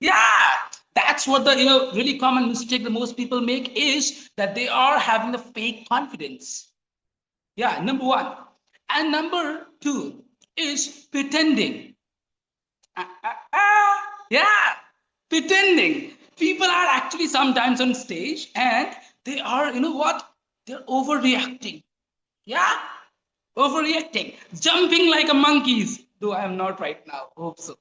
Yeah, that's what the really common mistake that most people make is that they are having a fake confidence. Yeah, number one. And number two is pretending. Yeah, pretending. People are actually sometimes on stage and they are, you know what? They're overreacting. Yeah, overreacting, jumping like a monkeys. Though I am not right now. Hope so.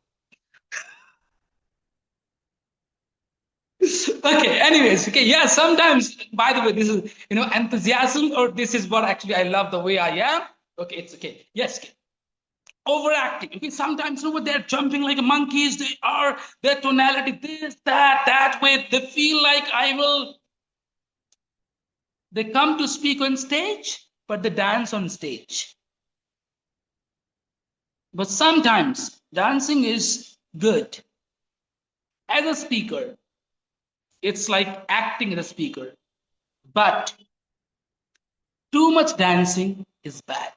Okay, anyways, okay, yeah, sometimes, by the way, this is enthusiasm, or this is what actually I love the way I am. Okay, it's okay. Yes, okay. Overacting. Okay, sometimes they're jumping like monkeys, they are their tonality, this, that way. They feel like they come to speak on stage, but they dance on stage. But sometimes dancing is good. As a speaker, it's like acting as a speaker. But too much dancing is bad.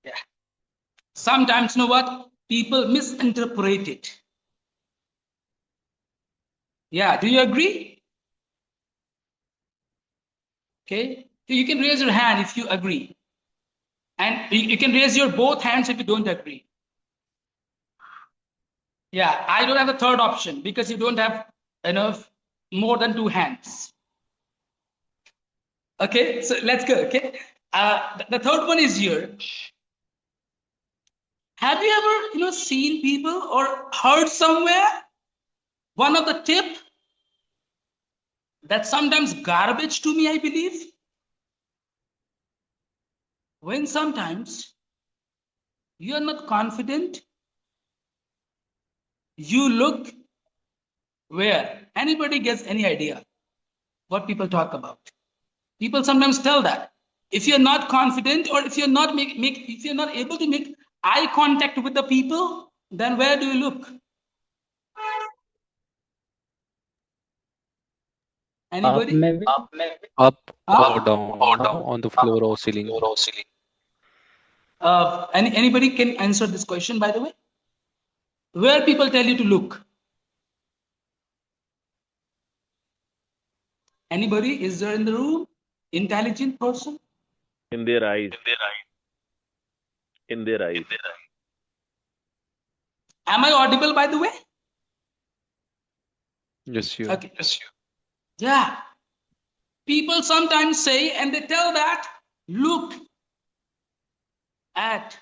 Yeah. Sometimes, what? People misinterpret it. Yeah. Do you agree? Okay. You can raise your hand if you agree. And you can raise your both hands if you don't agree. Yeah. I don't have a third option because you don't have enough more than two hands. Okay. So let's go. Okay. The third one is here. Have you ever, seen people or heard somewhere one of the tip that's sometimes garbage to me, I believe? When sometimes you are not confident, you look where? Anybody gets any idea? what people talk about. People sometimes tell that if you're not confident or if you're not if you're not able to make eye contact with the people, then where do you look? Up Anybody? maybe. Up or Up down, on the floor or ceiling. Anybody can answer this question, by the way. Where people tell you to look? Anybody? Is there in the room? Intelligent person? In their eyes. In their eyes. Am I audible, by the way? Yes, you. Okay. Yeah. People sometimes say, and they tell that, look at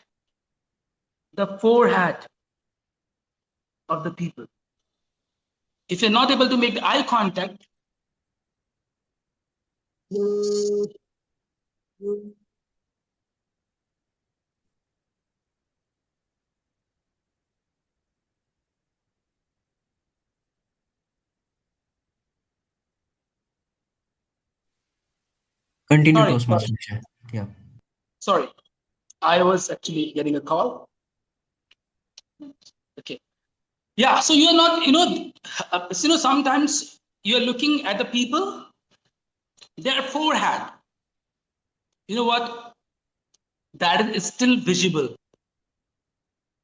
the forehead of the people. If you're not able to make the eye contact, Continue, sorry, Toastmaster. Yeah. sorry, I was actually getting a call. Okay. Yeah, so you're not, sometimes you're looking at the people, their forehead. You know what? That is still visible,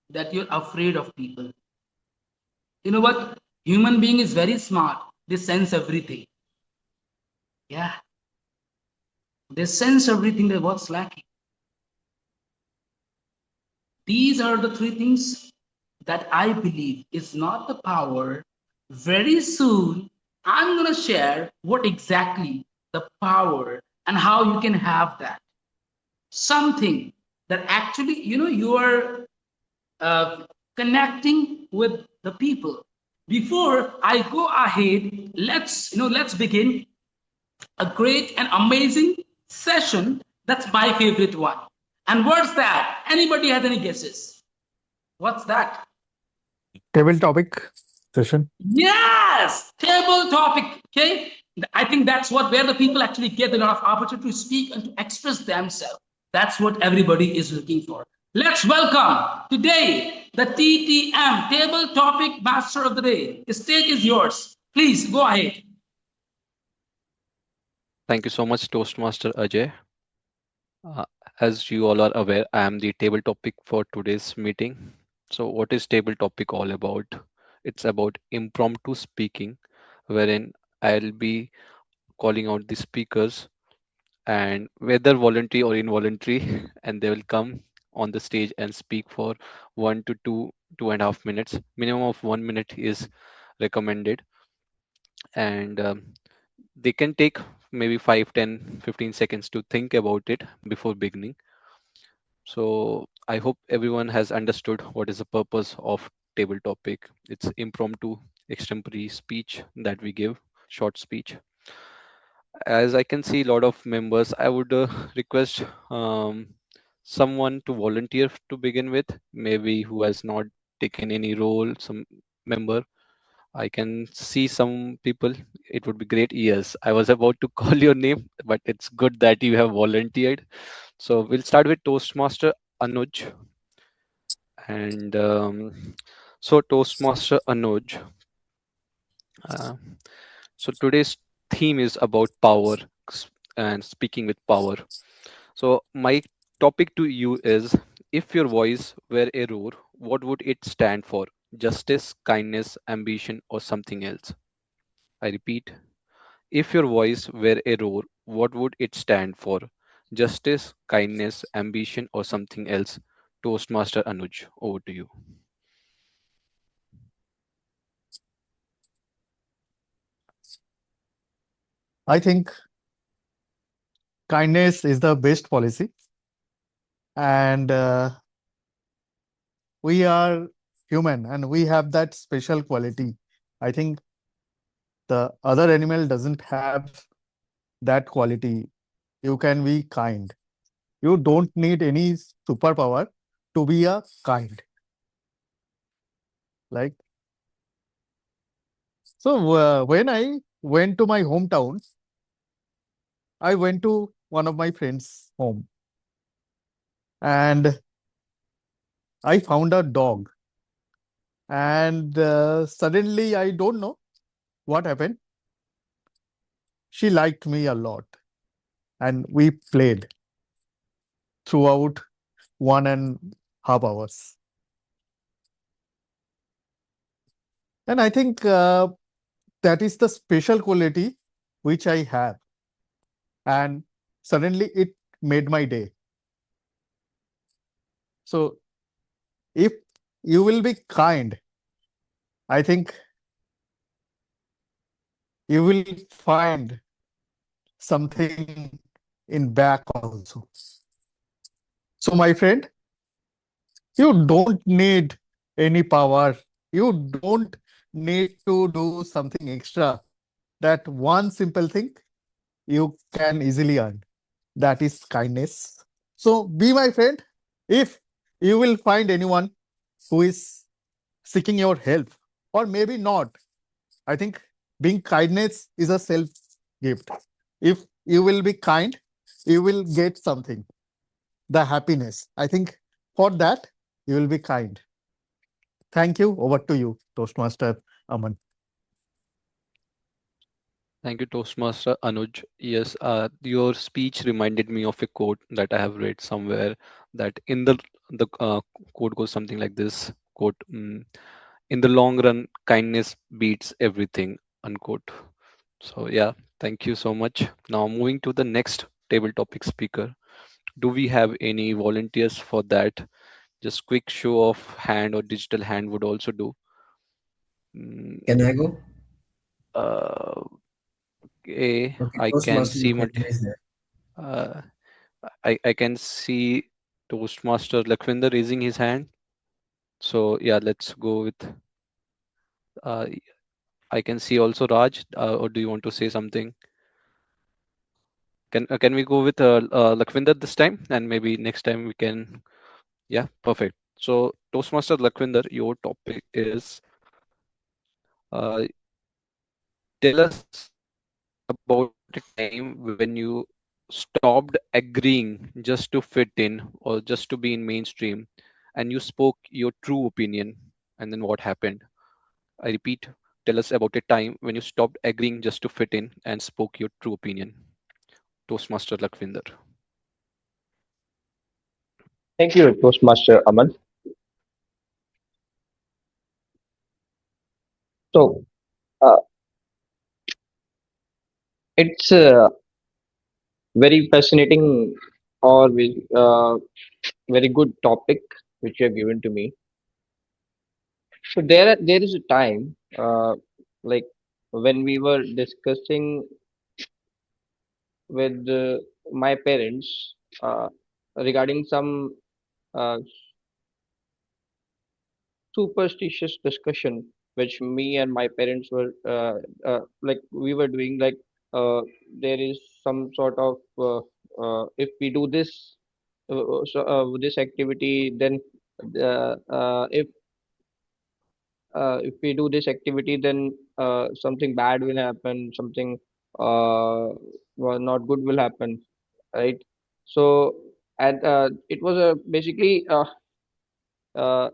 that you're afraid of people. You know what? Human being is very smart. They sense everything. Yeah. They sense everything that what's lacking. These are the three things that I believe is not the power. Very soon, I'm going to share what exactly the power and how you can have that. Something that actually, you are uh, connecting with the people. Before I go ahead, let's begin a great and amazing session. That's my favorite one. And what's that? Anybody has any guesses? What's that? Table topic session. Yes, table topic. Okay, I think that's where the people actually get a lot of opportunity to speak and to express themselves. That's what everybody is looking for. Let's welcome today the TTM table topic master of the day. The stage is yours. Please go ahead. Thank you so much, Toastmaster Ajay. Uh, as you all are aware, I am the table topic for today's meeting. So, what is table topic all about? It's about impromptu speaking, wherein I'll be calling out the speakers, and whether voluntary or involuntary, and they will come on the stage and speak for 1 to 2.5 minutes. Minimum of 1 minute is recommended, and they can take maybe 5, 10, 15 seconds to think about it before beginning. So I hope everyone has understood what is the purpose of table topic. It's impromptu extempore speech that we give, short speech. As I can see a lot of members, I would request someone to volunteer to begin with, maybe who has not taken any role, some member. I can see some people. It would be great. Yes, I was about to call your name, but it's good that you have volunteered. So we'll start with Toastmaster Anuj. And so, Toastmaster Anuj. Uh, so today's theme is about power and speaking with power. So my topic to you is: if your voice were a roar, what would it stand for? Justice, kindness, ambition, or something else? I repeat, if your voice were a roar, what would it stand for? Justice, kindness, ambition, or something else? Toastmaster Anuj, over to you. I think kindness is the best policy, and we are human, and we have that special quality. I think the other animal doesn't have that quality. You can be kind. You don't need any superpower to be a kind. Like so, when I went to my hometown, I went to one of my friends' home and I found a dog. And suddenly, I don't know what happened. She liked me a lot, and we played throughout 1.5 hours. And I think that is the special quality which I have. And suddenly, it made my day. So, if you will be kind, I think you will find something in back also. So, my friend, you don't need any power. You don't need to do something extra. That one simple thing you can easily earn. That is kindness. So, be my friend. If you will find anyone who is seeking your help, or maybe not, I think being kindness is a self gift. If you will be kind, you will get something, the happiness. I think for that, you will be kind. Thank you. Over to you, Toastmaster Aman. Thank you, Toastmaster Anuj. Yes, your speech reminded me of a quote that I have read somewhere, that in the quote goes something like this quote, in the long run, kindness beats everything, unquote. So yeah, thank you so much. Now moving to the next table topic speaker. Do we have any volunteers for that? Just quick show of hand or digital hand would also do. Mm, Can I go? uh, okay, Okay, I can Toastmaster see Lakwinder is there. uh, I can see Toastmaster Lakhvinder raising his hand. So yeah, let's go with. Uh, I can see also Raj. Or do you want to say something? Can we go with Lakhvinder this time, and maybe next time we can. Yeah, perfect. So Toastmaster Lakhvinder, your topic is tell us about a time when you stopped agreeing just to fit in or just to be in mainstream, and you spoke your true opinion, and then what happened? I repeat, tell us about a time when you stopped agreeing just to fit in and spoke your true opinion. Toastmaster Lakwinder. Thank you, Toastmaster Aman. So, uh, it's a very fascinating or very good topic which you have given to me. So there is a time, like when we were discussing with my parents regarding some uh, superstitious discussion which me and my parents were like we were doing, like there is some sort of if we do this this activity, then if we do this activity, then something bad will happen, something well, not good will happen, right? So and it was a basically uh,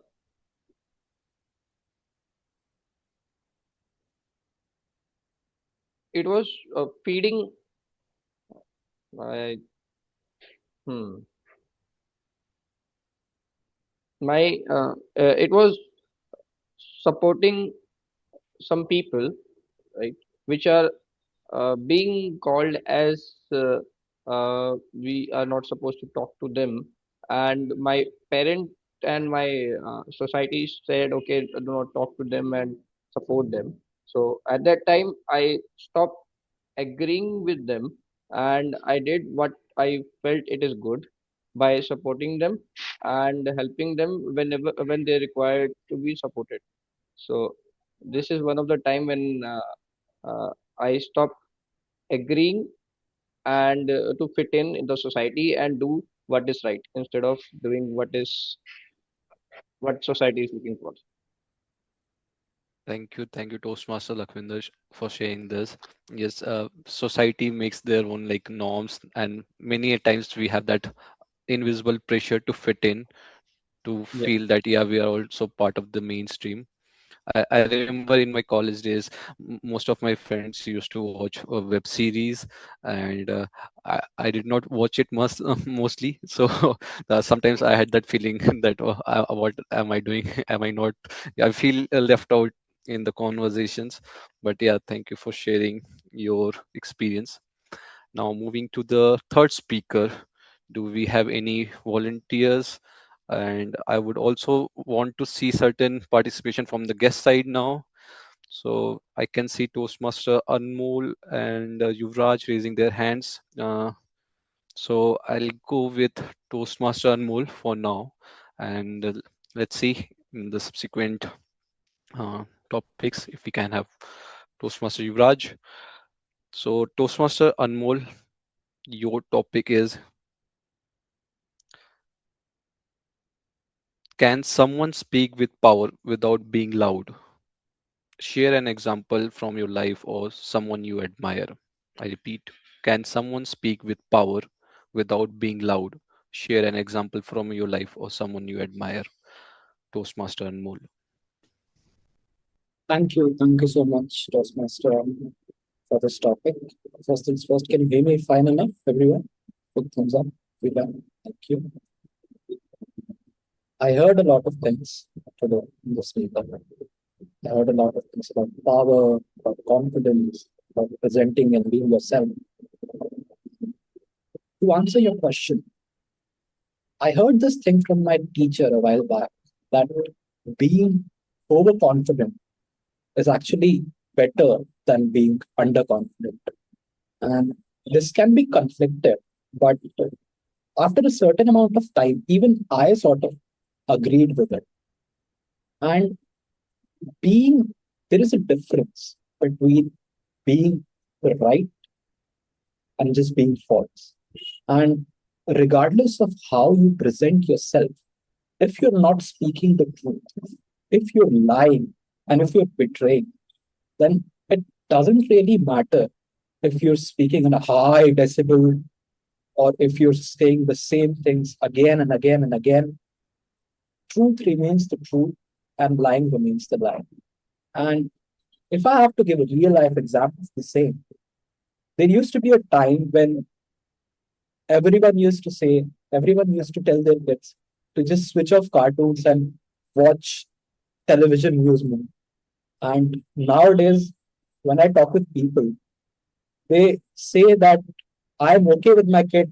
it was feeding my hmm, my it was supporting some people, right, which are being called as we are not supposed to talk to them, and my parent and my society said, okay, do not talk to them and support them. So at that time I stopped agreeing with them, and I did what I felt it is good by supporting them and helping them whenever when they required to be supported. So this is one of the time when I stopped agreeing and to fit in the society and do what is right instead of doing what society is looking for. Thank you, Toastmaster Lakwinder, for sharing this. Yes, society makes their own like norms, and many a times we have that invisible pressure to fit in, to Yeah. feel that yeah, we are also part of the mainstream. I remember in my college days, most of my friends used to watch web series, and I did not watch it much, mostly. So sometimes I had that feeling that what am I doing? Am I not? I feel left out in the conversations. But yeah, thank you for sharing your experience. Now moving to the third speaker, do we have any volunteers? And I would also want to see certain participation from the guest side now. So I can see Toastmaster Anmol and Yuvraj raising their hands. So I'll go with Toastmaster Anmol for now, and let's see in the subsequent topics if we can have Toastmaster Yuvraj. So Toastmaster Anmol, your topic is: can someone speak with power without being loud? Share an example from your life or someone you admire. I repeat, can someone speak with power without being loud? Share an example from your life or someone you admire. Toastmaster Anmol. Thank you so much, Toastmaster, for this topic. First things first, can you hear me fine enough, everyone? Put thumbs up. We done. Thank you. I heard a lot of things today in this paper. I heard a lot of things about power, about confidence, about presenting and being yourself. To answer your question, I heard this thing from my teacher a while back that being overconfident is actually better than being underconfident. And this can be conflicted, but after a certain amount of time, even I sort of agreed with it. And being, there is a difference between being right and just being false. And regardless of how you present yourself, if you're not speaking the truth, if you're lying, and if you're betraying, then it doesn't really matter if you're speaking in a high decibel or if you're saying the same things again and again and again. Truth remains the truth and lying remains the lie. And if I have to give a real life example of the same, there used to be a time when everyone used to say, everyone used to tell their kids to just switch off cartoons and watch television news more. And nowadays, when I talk with people, they say that I'm okay with my kid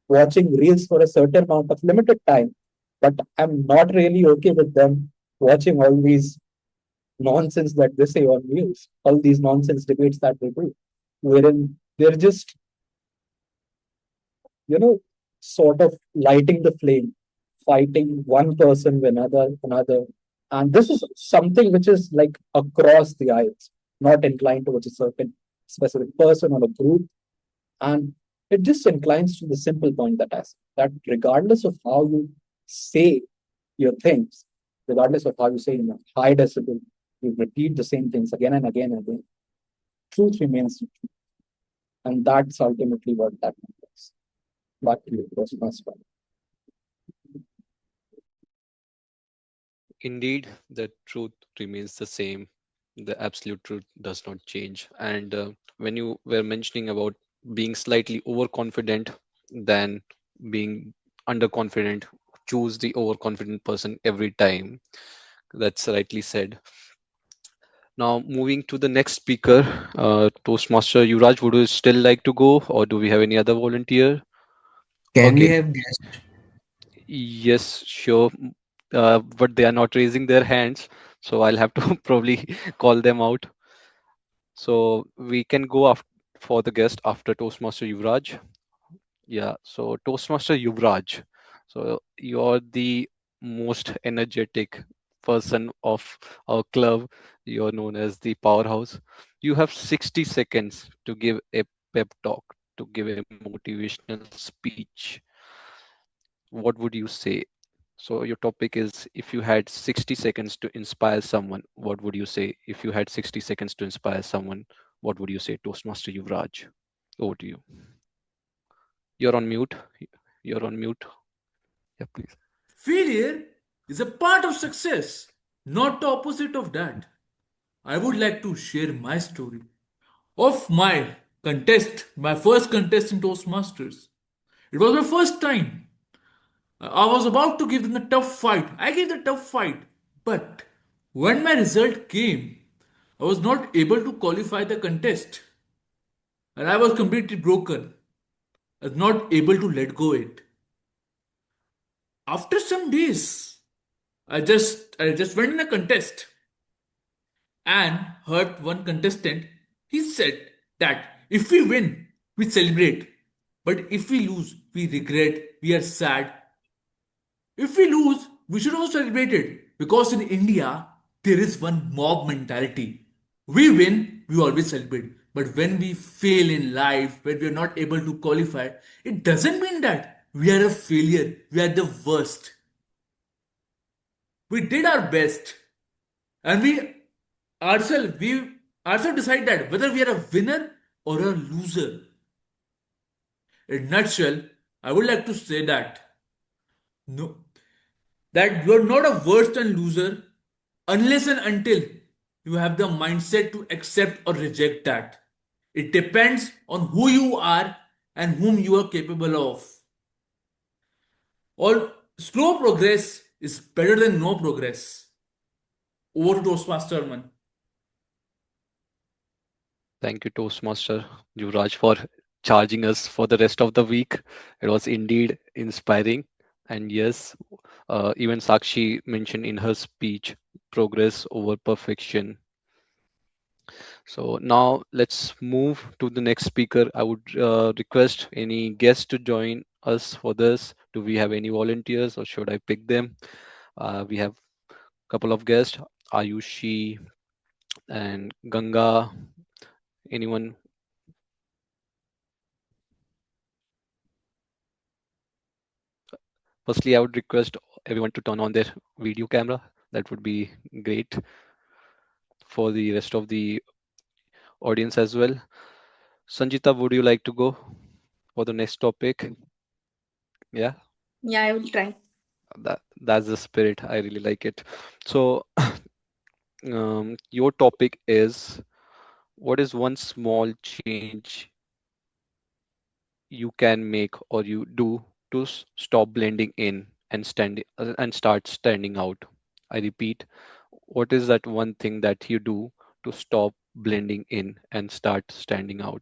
watching reels for a certain amount of limited time, but I'm not really okay with them watching all these nonsense that they say on news, all these nonsense debates that they do, wherein they're just, sort of lighting the flame, fighting one person with another. And this is something which is like across the aisles, not inclined towards a certain specific person or a group. And it just inclines to the simple point that I said, that regardless of how you say your things, regardless of how you say in a high decibel, you repeat the same things again and again and again, truth remains the truth. And that's ultimately what that matters. Back to you, Toastmaster. Indeed, the truth remains the same. The absolute truth does not change. And when you were mentioning about being slightly overconfident than being underconfident, choose the overconfident person every time. That's rightly said. Now, moving to the next speaker, Toastmaster Yuraj, would you still like to go, or do we have any other volunteer? Can we Okay, have guests? yes, sure. But they are not raising their hands, so I'll have to probably call them out. So we can go for the guest after Toastmaster Yuvraj. Yeah, so Toastmaster Yuvraj. So you're the most energetic person of our club. You're known as the powerhouse. You have 60 seconds to give a pep talk, to give a motivational speech. What would you say? So your topic is, if you had 60 seconds to inspire someone, what would you say? If you had 60 seconds to inspire someone, what would you say? Toastmaster Yuvraj, over to you. You're on mute. You're on mute. Yeah, please. Failure is a part of success, not the opposite of that. I would like to share my story of my first contest in Toastmasters. It was my first time. I was about to give them a tough fight. I gave the tough fight. But when my result came, I was not able to qualify the contest. And I was completely broken. I was not able to let go it. After some days, I just went in a contest and heard one contestant. He said that if we win, we celebrate. But if we lose, we regret, we are sad. If we lose, we should also celebrate it because in India, there is one mob mentality. We win, we always celebrate. But when we fail in life, when we are not able to qualify, it doesn't mean that we are a failure, we are the worst. We did our best and we ourselves decide that whether we are a winner or a loser. In nutshell, I would like to say that no, that you are not a worse than loser unless and until you have the mindset to accept or reject that. It depends on who you are and whom you are capable of. All slow progress is better than no progress. Over to Toastmaster man. Thank you, Toastmaster Yuvraj, for charging us for the rest of the week. It was indeed inspiring. And yes, even Sakshi mentioned in her speech, progress over perfection. So now let's move to the next speaker. I would request any guests to join us for this. Do we have any volunteers or should I pick them? We have a couple of guests, Ayushi and Ganga. Anyone? Firstly, I would request everyone to turn on their video camera. That would be great for the rest of the audience as well. Sanjita, would you like to go for the next topic? Yeah, Yeah, I will try. that's the spirit. I really like it. So, your topic is, what is one small change you can make or you do to stop blending in and start standing out? I repeat, what is that one thing that you do to stop blending in and start standing out?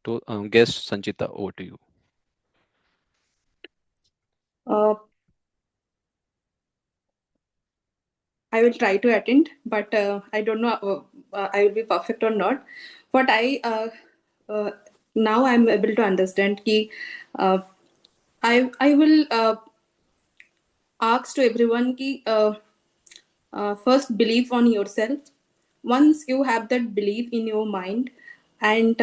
To guest Sanchita, over to you. Uh, I will try to attend, but I don't know I will be perfect or not. But uh, now I'm able to understand ki uh, I will ask to everyone ki first believe on yourself. Once you have that belief in your mind, and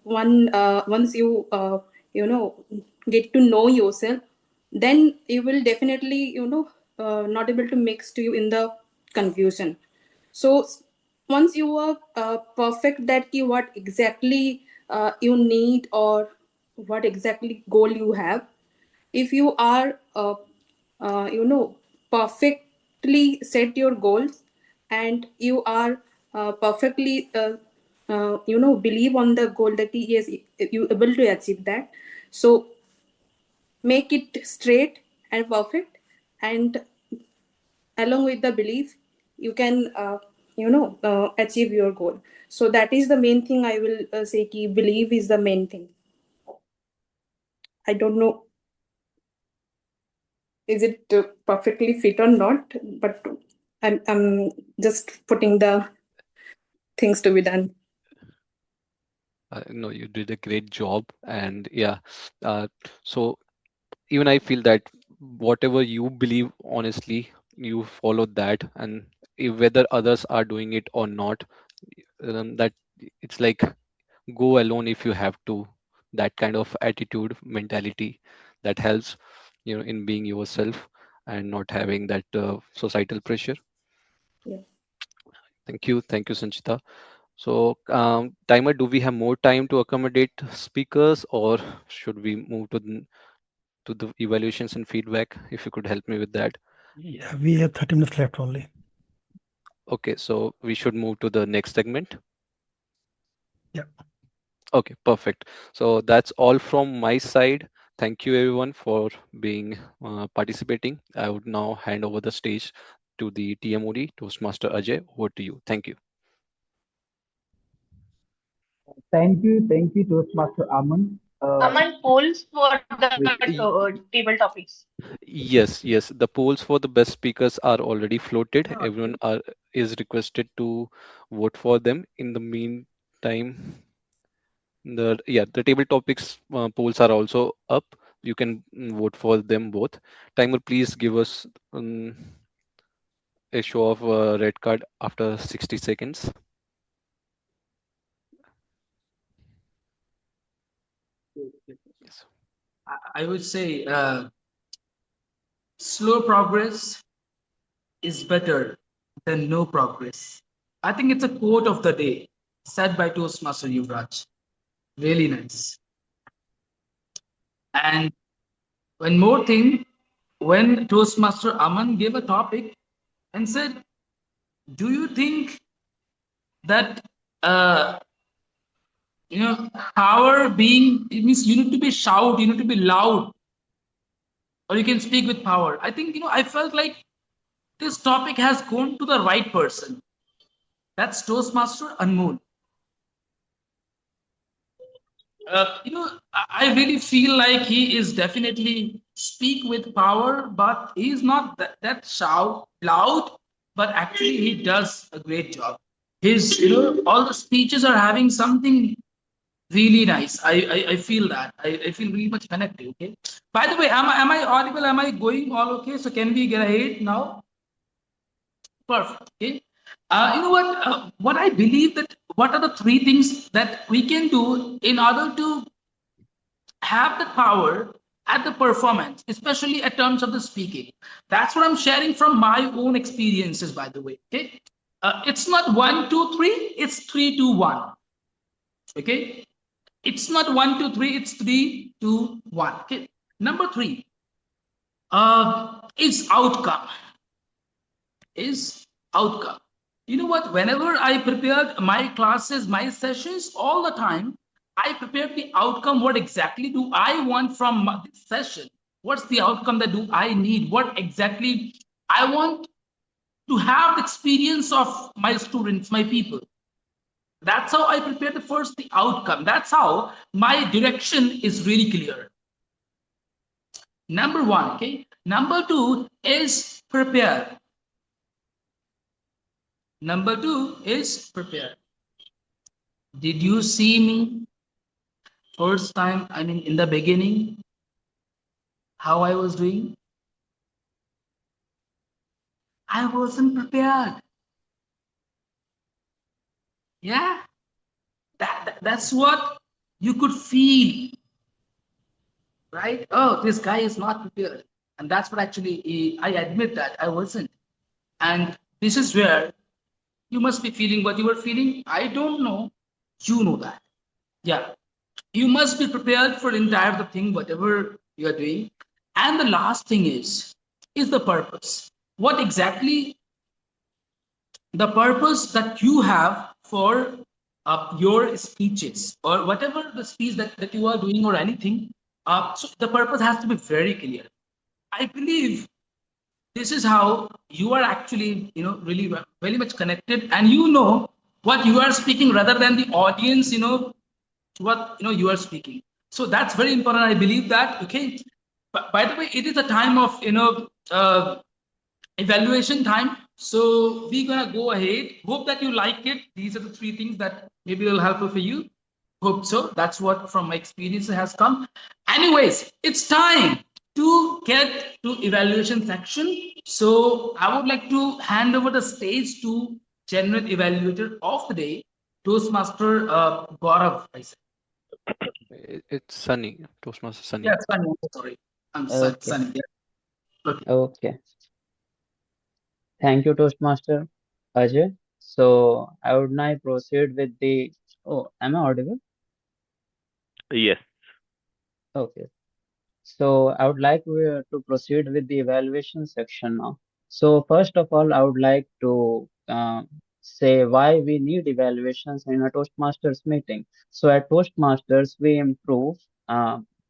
once you get to know yourself, then you will definitely not able to mix to you in the confusion. So once you are perfect that ki what exactly you need or what exactly goal you have, if you are perfectly set your goals and you are perfectly believe on the goal that yes you able to achieve that, so make it straight and perfect, and along with the belief you can achieve your goal. So that is the main thing I will say ki believe is the main thing. I don't know is it perfectly fit or not, but I'm just putting the things to be done. No, you did a great job, and yeah, uh, so even I feel that whatever you believe, honestly, you follow that, and whether others are doing it or not, that it's like, go alone if you have to. That kind of attitude, mentality, that helps. in being yourself and not having that societal pressure. Yeah. Thank you, Sanchita. So, timer, do we have more time to accommodate speakers, or should we move to the evaluations and feedback? If you could help me with that. Yeah, we have 30 minutes left only. Okay, so we should move to the next segment. Yeah. Okay, perfect. So that's all from my side. Thank you everyone for being participating. I would now hand over the stage to the TMOD Toastmaster Ajay. Over to you. Thank you. Thank you, Toastmaster Aman. Aman, polls for the Y- table topics. yes. The polls for the best speakers are already floated. Everyone is requested to vote for them. In the meantime, the table topics polls are also up. You can vote for them both. Timer, please give us a show of red card after 60 seconds. Yes. I would say slow progress is better than no progress. I think it's a quote of the day said by Toastmaster Yuvraj. Really nice. And one more thing, when Toastmaster Aman gave a topic and said, do you think that uh, you know power being, it means you need to be shout, you need to be loud, or you can speak with power? I think I felt like this topic has gone to the right person. That's Toastmaster Anmol. I really feel like he is definitely speak with power, but he's not that shout loud, but actually he does a great job. His, all the speeches are having something really nice. I feel that. I feel really much connected. Okay. By the way, am I audible? Am I going all okay? So can we get ahead now? Perfect. Okay. You know what? What I believe that what are the three things that we can do in order to have the power at the performance, especially at terms of the speaking. That's what I'm sharing from my own experiences, by the way. Okay. It's not 1, 2, 3, it's 3, 2, 1. Okay. It's not 1, 2, 3, it's 3, 2, 1. Okay. Number three is outcome. Is outcome. You know what? Whenever I prepared my classes, my sessions, all the time, I prepared the outcome. What exactly do I want from this session? What's the outcome that do I need? What exactly I want to have the experience of my students, my people. That's how I prepare the first the outcome. That's how my direction is really clear. Number one, okay. Number two is prepare. Number two is prepare. Did you see me first time? I mean, in the beginning, how I was doing? I wasn't prepared. Yeah, that's what you could feel, right? Oh, this guy is not prepared, and that's what actually I admit that I wasn't. And this is where you must be feeling what you were feeling. I don't know. You know that. Yeah. You must be prepared for entire the thing, whatever you are doing. And the last thing is the purpose. What exactly the purpose that you have for your speeches or whatever the speech that you are doing or anything. So the purpose has to be very clear. I believe this is how you are actually really very much connected, and what you are speaking rather than the audience what you are speaking. So that's very important. I believe that. Okay. But by the way, it is a time of evaluation time. So we're gonna go ahead. Hope that you like it. These are the three things that maybe will help for you. Hope so. That's what from my experience has come. Anyways, it's time to get to evaluation section. So I would like to hand over the stage to general evaluator of the day, Toastmaster Gaurav. I said. It's Sunny, Toastmaster Sunny. Yes, I'm sorry. Okay. Sunny. Yeah. Okay. Okay. Thank you, Toastmaster Ajay. So I would now proceed with the. Oh, am I audible? Yes. Okay. So I would like to proceed with the evaluation section now. So first of all, I would like to say why we need evaluations in a Toastmasters meeting. So at Toastmasters, we improve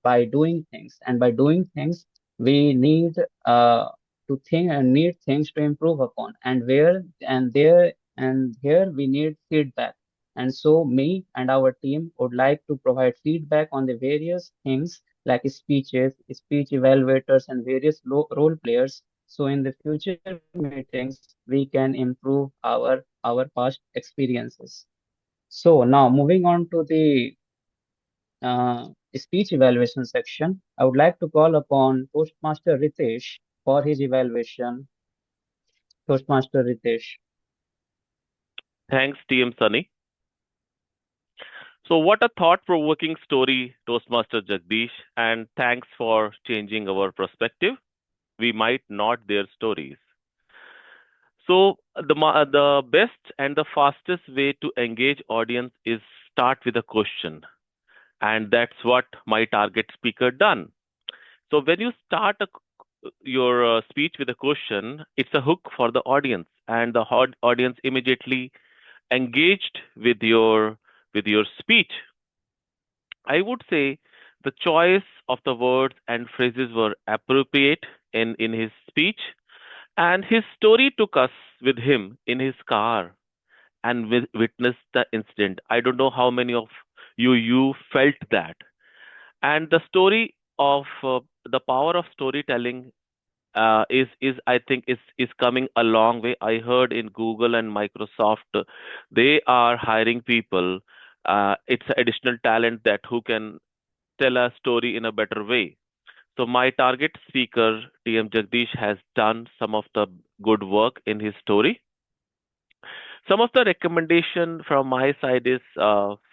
by doing things, and by doing things, we need to think and need things to improve upon, and where and there and here we need feedback. And so me and our team would like to provide feedback on the various things like speeches, speech evaluators, and various role players. So in the future meetings, we can improve our past experiences. So now moving on to the speech evaluation section, I would like to call upon Toastmaster Ritesh for his evaluation. Toastmaster Ritesh. Thanks, TM Sunny. So, what a thought provoking story, Toastmaster Jagdish, and thanks for changing our perspective. We might not their stories. So, the best and the fastest way to engage audience is start with a question, and that's what my target speaker done. So, when you start your speech with a question, it's a hook for the audience, and the audience immediately engaged with your speech. I would say the choice of the words and phrases were appropriate in his speech, and his story took us with him in his car and witnessed the incident. I don't know how many of you felt that. And the story of the power of storytelling is I think is coming a long way. I heard in Google and Microsoft they are hiring people. It's additional talent that who can tell a story in a better way. So my target speaker, TM Jagdish, has done some of the good work in his story. Some of the recommendation from my side is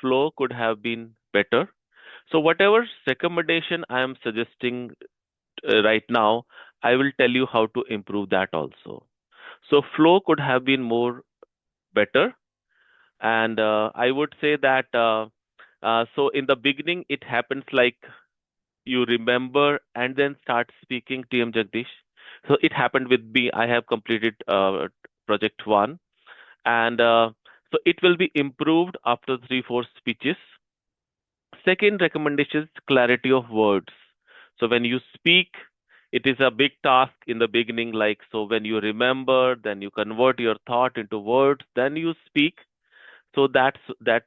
flow could have been better. So whatever recommendation I am suggesting right now, I will tell you how to improve that also. So flow could have been more better, and I would say that so in the beginning it happens like you remember and then start speaking TM Jagdish. So it happened with me. I have completed project one, and so it will be improved after three, four speeches. Second recommendation is clarity of words. So when you speak, it is a big task in the beginning. Like so, when you remember, then you convert your thought into words, then you speak. So that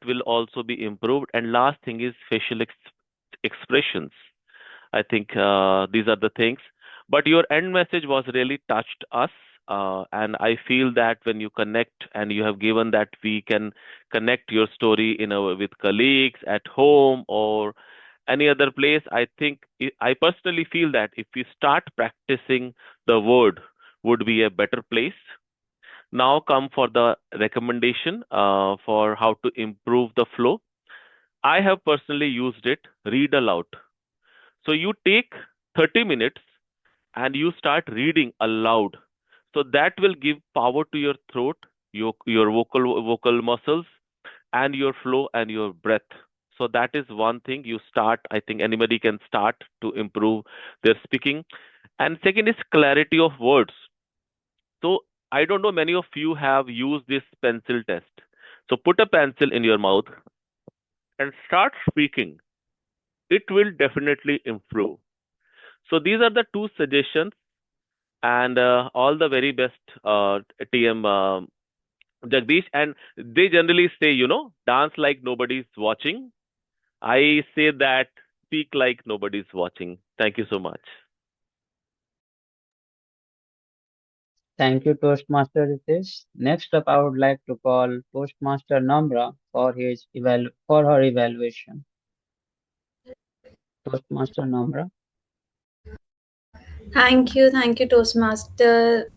will also be improved. And last thing is facial expressions. I think these are the things. But your end message was really touched us. And I feel that when you connect and you have given that we can connect your story with colleagues at home or any other place, I think I personally feel that if we start practicing the word would be a better place. Now come for the recommendation for how to improve the flow. I have personally used it. Read aloud. So you take 30 minutes and you start reading aloud. So that will give power to your throat, your vocal muscles, and your flow and your breath. So that is one thing you start. I think anybody can start to improve their speaking. And second is clarity of words. So I don't know many of you have used this pencil test. So put a pencil in your mouth and start speaking. It will definitely improve. So these are the two suggestions, and all the very best, TM Jagdish. And they generally say, dance like nobody's watching. I say that speak like nobody's watching. Thank you so much. Thank you, Toastmaster Ritesh. Next up, I would like to call Toastmaster Namra for for her evaluation. Toastmaster Namra. Thank you, Toastmaster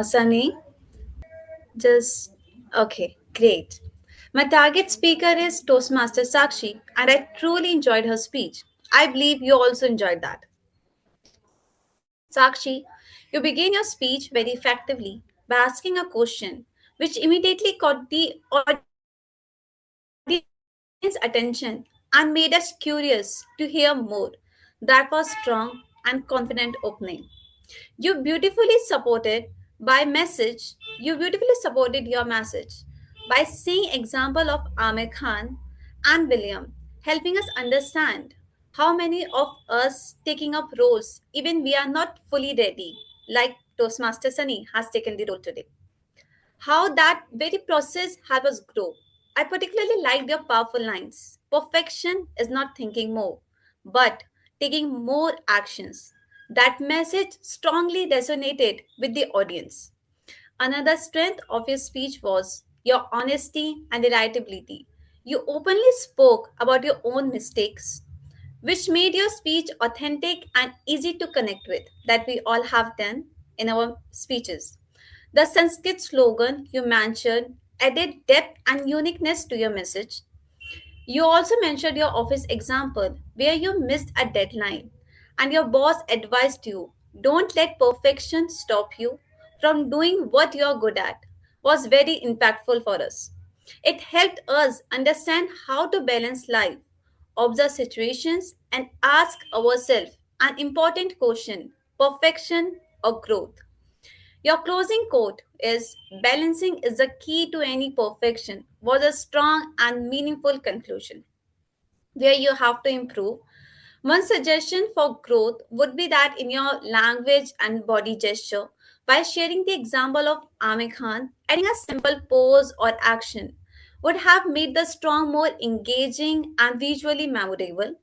Sunny. Just okay, great. My target speaker is Toastmaster Sakshi, and I truly enjoyed her speech. I believe you also enjoyed that. Sakshi, you began your speech very effectively by asking a question which immediately caught the audience attention and made us curious to hear more. That was strong and confident opening. You beautifully supported you beautifully supported your message by saying example of Amir Khan and William, helping us understand how many of us taking up roles even we are not fully ready, like Toastmaster Sunny has taken the role today. How that very process helped us grow. I particularly liked your powerful lines. Perfection is not thinking more, but taking more actions. That message strongly resonated with the audience. Another strength of your speech was your honesty and reliability. You openly spoke about your own mistakes, which made your speech authentic and easy to connect with, that we all have done in our speeches. The Sanskrit slogan you mentioned added depth and uniqueness to your message. You also mentioned your office example where you missed a deadline and your boss advised you don't let perfection stop you from doing what you're good at was very impactful for us. It helped us understand how to balance life, observe situations, and ask ourselves an important question: perfection or growth? Your closing quote is balancing is the key to any perfection was a strong and meaningful conclusion where you have to improve. One suggestion for growth would be that in your language and body gesture, by sharing the example of Amir Khan, adding a simple pose or action would have made the strong more engaging and visually memorable.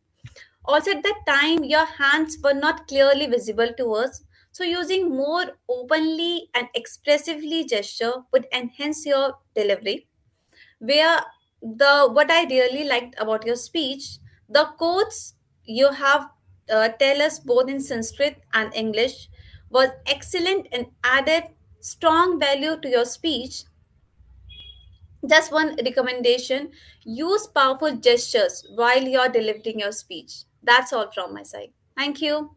Also, at that time, your hands were not clearly visible to us, so using more openly and expressively gesture would enhance your delivery. Where the what I really liked about your speech, the quotes you have tell us both in Sanskrit and English was excellent and added strong value to your speech. Just one recommendation: use powerful gestures while you're delivering your speech. That's all from my side. Thank you.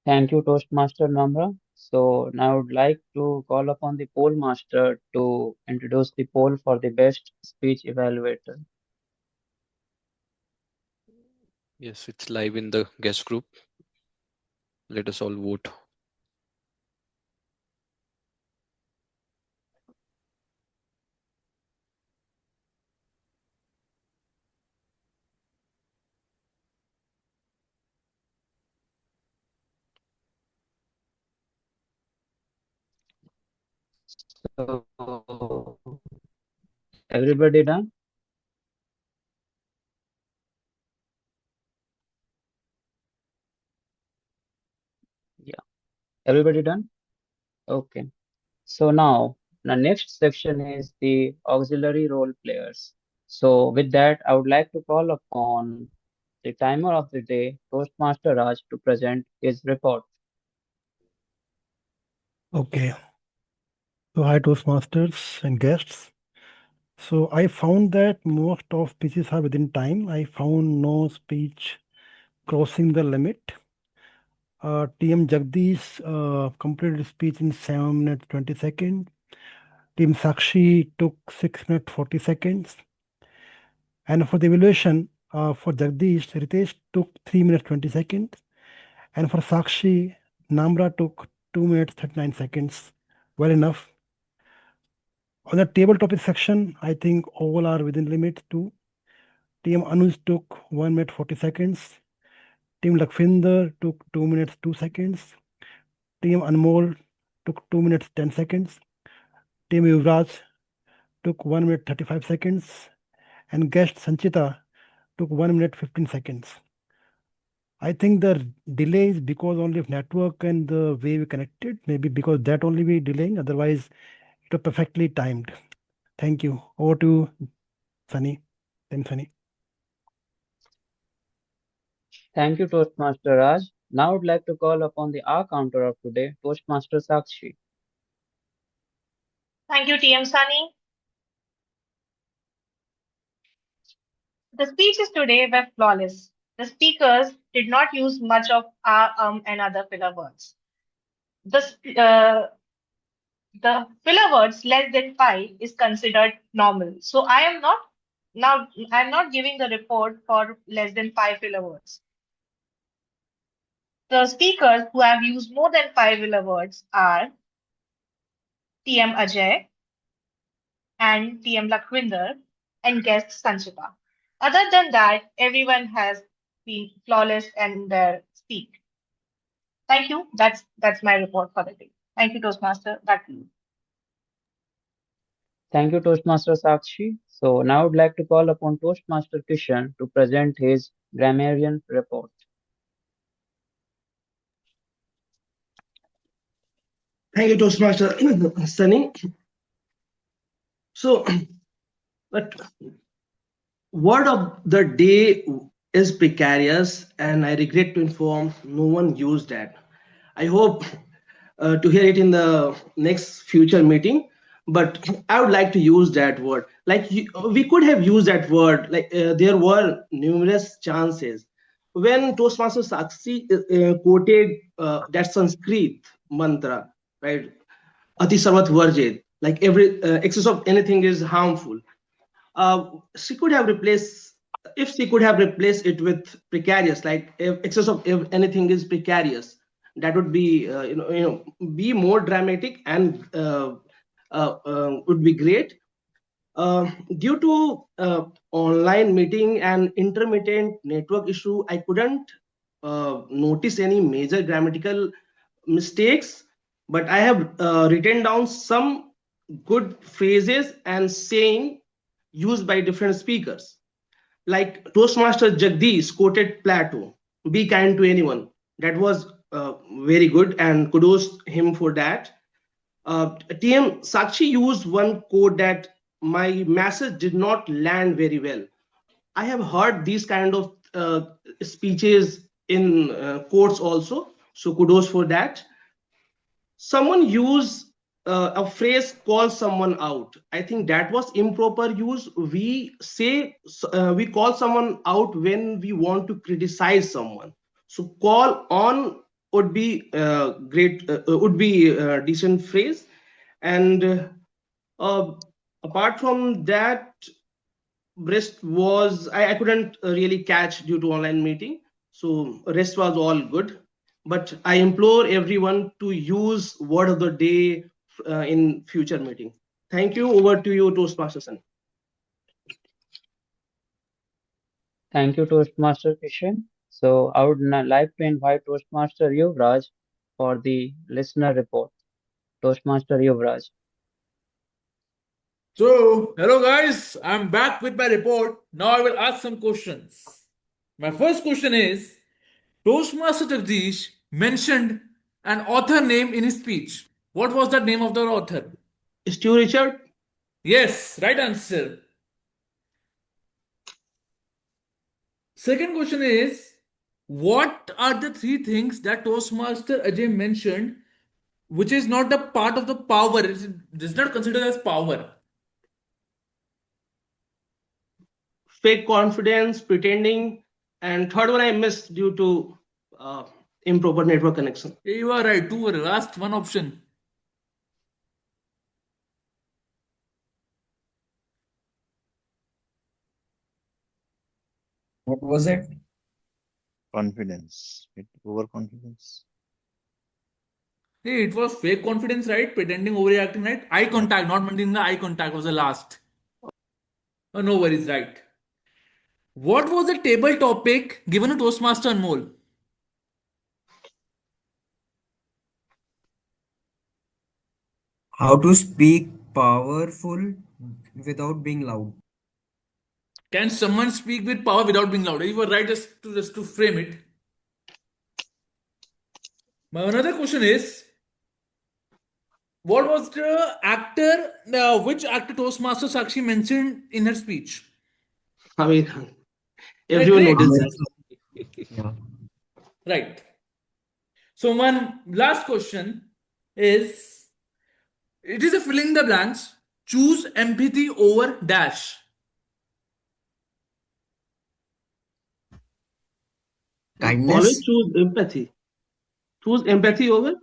Thank you, Toastmaster Namra. So now I would like to call upon the poll master to introduce the poll for the best speech evaluator. Yes, it's live in the guest group. Let us all vote. So everybody done? Yeah, everybody done? Okay. So now the next section is the auxiliary role players. So with that, I would like to call upon the timer of the day, Toastmaster Raj, to present his report. Okay, so hi Toastmasters and guests. So I found that most of speeches are within time. I found no speech crossing the limit. TM Jagdish completed his speech in 7 minutes 20 seconds. Team Sakshi took 6 minutes 40 seconds. And for the evaluation, for Jagdish, Ritesh took 3 minutes 20 seconds. And for Sakshi, Namra took 2 minutes 39 seconds. Well enough. On the table topic section, I think all are within limit too. Team Anuj took 1 minute 40 seconds. Team Lakwinder took 2 minutes 2 seconds. Team Anmol took 2 minutes 10 seconds. Team Yuvraj took 1 minute 35 seconds. And guest Sanchita took 1 minute 15 seconds. I think the delay is because only of network and the way we connected. Maybe because that only we delaying. Otherwise, it was perfectly timed. Thank you. Over to Sunny. Then Sunny. Thank you, Toastmaster Raj. Now I would like to call upon the R counter of today, Toastmaster Sakshi. Thank you, TM Sunny. The speeches today were flawless. The speakers did not use much of and other filler words. The filler words less than five is considered normal. So I am not giving the report for less than five filler words. The speakers who have used more than five filler words are TM Ajay and TM Lakhwinder and guest Sanchita. Other than that, everyone has been flawless in their speak. Thank you. That's my report for the day. Thank you, Toastmaster. Back to you. Thank you, Toastmaster Sakshi. So now I would like to call upon Toastmaster Kishan to present his grammarian report. Thank you, Toastmaster Sunny. So, but word of the day is precarious, and I regret to inform no one used that. I hope to hear it in the next future meeting, but I would like to use that word. Like we could have used that word. Like there were numerous chances when Toastmaster Sakshi quoted that Sanskrit mantra, right? Ati sarvat varjit. Like every excess of anything is harmful. She could have replaced if she could have replaced it with precarious, like if excess of if anything is precarious, that would be be more dramatic and would be great. Due to online meeting and intermittent network issue, I couldn't notice any major grammatical mistakes, but I have written down some good phrases and saying used by different speakers. Like Toastmaster Jagdish quoted Plato, be kind to anyone. That was very good, and kudos him for that. TM Sakshi used one quote that my message did not land very well. I have heard these kind of speeches in courts also, so kudos for that. Someone use a phrase call someone out. I think that was improper use. We say we call someone out when we want to criticize someone. So call on would be great, would be a decent phrase. And apart from that, rest was I couldn't really catch due to online meeting, so rest was all good. But I implore everyone to use word of the day in future meeting. Thank you. Over to you, Toastmaster Sun. Thank you, Toastmaster Kishan. So I would now like to invite Toastmaster Yuvraj for the listener report. Toastmaster Yuvraj. So, hello guys, I'm back with my report. Now I will ask some questions. My first question is Toastmaster Jagdish mentioned an author name in his speech. What was the name of the author? Stu Richard? Yes, right answer. Second question is what are the three things that Toastmaster Ajay mentioned which is not a part of the power? It is not considered as power. Fake confidence, pretending, and third one I missed due to improper network connection. You are right. Two were last one option. What was it? Confidence. Overconfidence. Hey, it was fake confidence, right? Pretending, overreacting, right? Eye contact, not maintaining the eye contact was the last. Oh, no worries, right. What was the table topic given to Toastmaster Anmol? How to speak powerful without being loud. Can someone speak with power without being loud? You were right, just to frame it. My another question is, what was the actor, which actor Toastmaster Sakshi mentioned in her speech? I mean, Right, everyone great. noticed that. Yeah. Right. So one last question is, it is a filling the blanks. Choose empathy over dash. Always Kindness. choose empathy. Choose empathy over.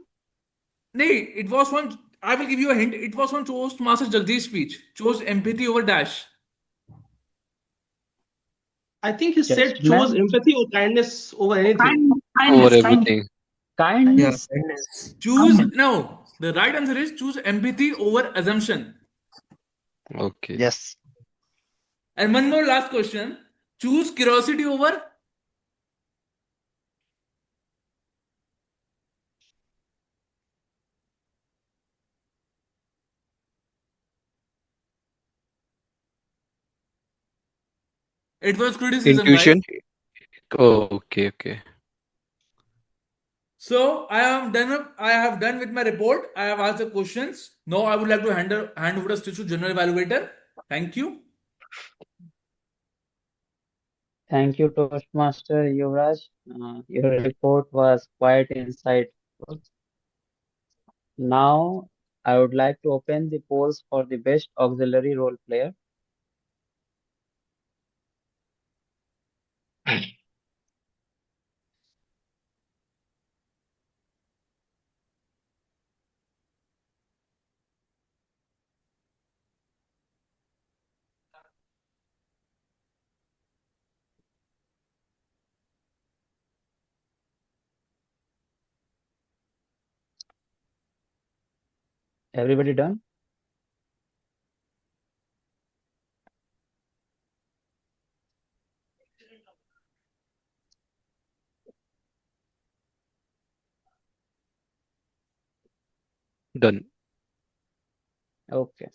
No, it was one. I will give you a hint. It was on Toastmaster Jagdish's speech. Chose empathy over dash. I think he said chose Judgment, empathy or kindness over anything. Over Kindness, kindness, everything. Yeah, kindness. kindness. Choose kindness. no. The right answer is choose empathy over assumption. Okay. Yes. And one more last question. Choose curiosity over. It was criticism, guys. Intuition. Oh, okay, okay. So I am done. I have done with my report. I have asked the questions. Now I would like to hand over the speech to general evaluator. Thank you. Thank you, Toastmaster Yuvraj. Your report was quite insightful. Now, I would like to open the polls for the best auxiliary role player. Everybody done? Done. Okay.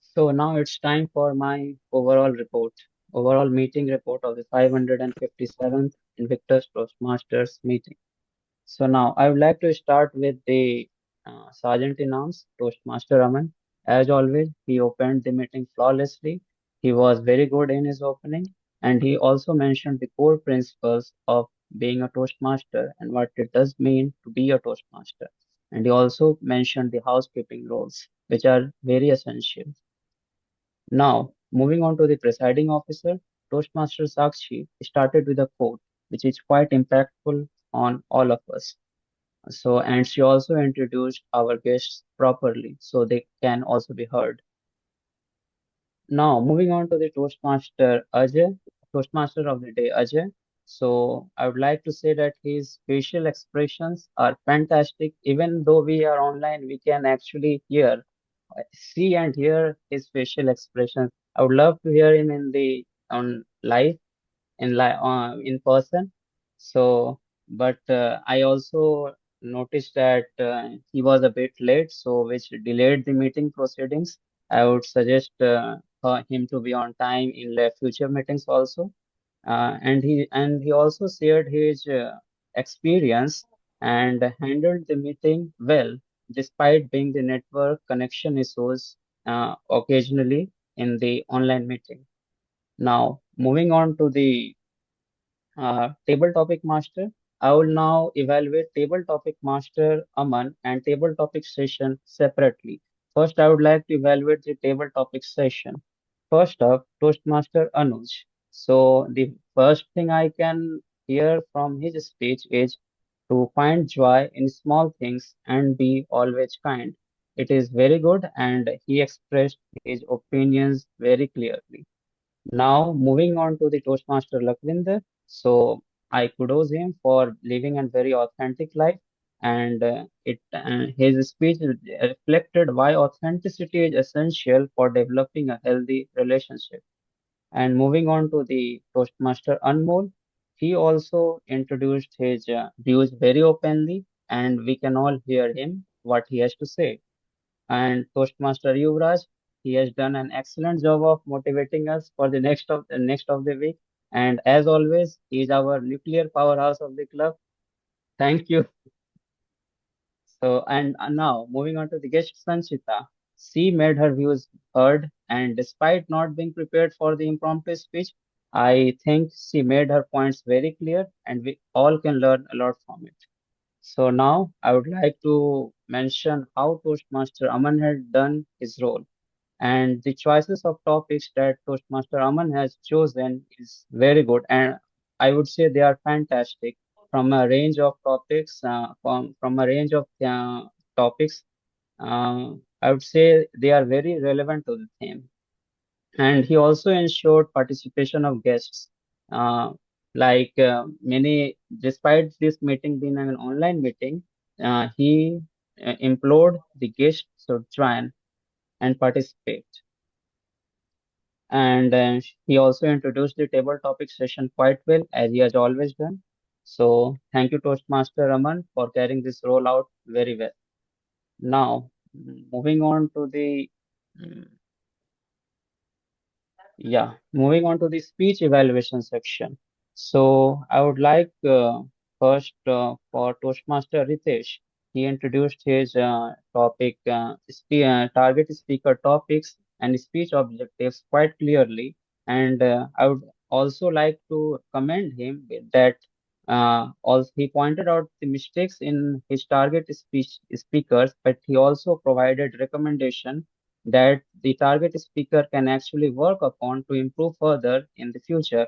So now it's time for my overall meeting report of the 557th Invictus Toastmasters meeting. So now I would like to start with the Sergeant in Arms, Toastmaster Aman. As always, he opened the meeting flawlessly. He was very good in his opening, and he also mentioned the core principles of being a Toastmaster and what it does mean to be a Toastmaster. And he also mentioned the housekeeping roles, which are very essential. Now, moving on to the presiding officer, Toastmaster Sakshi started with a quote, which is quite impactful on all of us. So, and she also introduced our guests properly so they can also be heard. Now, moving on to the Toastmaster Ajay, Toastmaster of the day Ajay. So, I would like to say that his facial expressions are fantastic. Even though we are online, we can actually see and hear his facial expressions. I would love to hear him in the on live in person. So, but I also noticed that he was a bit late, so which delayed the meeting proceedings. I would suggest for him to be on time in the future meetings also. And he also shared his experience and handled the meeting well, despite being the network connection issues occasionally in the online meeting. Now, moving on to the table topic master. I will now evaluate table topic master Aman and table topic session separately. First, I would like to evaluate the table topic session. First up, Toastmaster Anuj. So the first thing I can hear from his speech is to find joy in small things and be always kind. It is very good and he expressed his opinions very clearly. Now, moving on to the Toastmaster Lakwinder. So, I kudos him for living a very authentic life, and his speech reflected why authenticity is essential for developing a healthy relationship. And moving on to the Toastmaster Anmol, he also introduced his views very openly, and we can all hear him what he has to say. And Toastmaster Yuvraj, he has done an excellent job of motivating us for the next of the week. And as always, he is our nuclear powerhouse of the club. Thank you. So, and now moving on to the guest Sanchita. She made her views heard, and despite not being prepared for the impromptu speech, I think she made her points very clear, and we all can learn a lot from it. So now I would like to mention how Toastmaster Aman had done his role. And the choices of topics that Toastmaster Aman has chosen is very good. And I would say they are fantastic from a range of topics. From a range of topics, I would say they are very relevant to the theme. And he also ensured participation of guests. Uh, despite this meeting being an online meeting, he implored the guests to join and participate. And he also introduced the table topic session quite well, as he has always done. So thank you, Toastmaster Raman, for carrying this role out very well. Now, moving on to the mm, moving on to the speech evaluation section. So I would like first for Toastmaster Ritesh. He introduced his target speaker topics and speech objectives quite clearly. And I would also like to commend him with that. Also, he pointed out the mistakes in his target speech speakers, but he also provided recommendation that the target speaker can actually work upon to improve further in the future.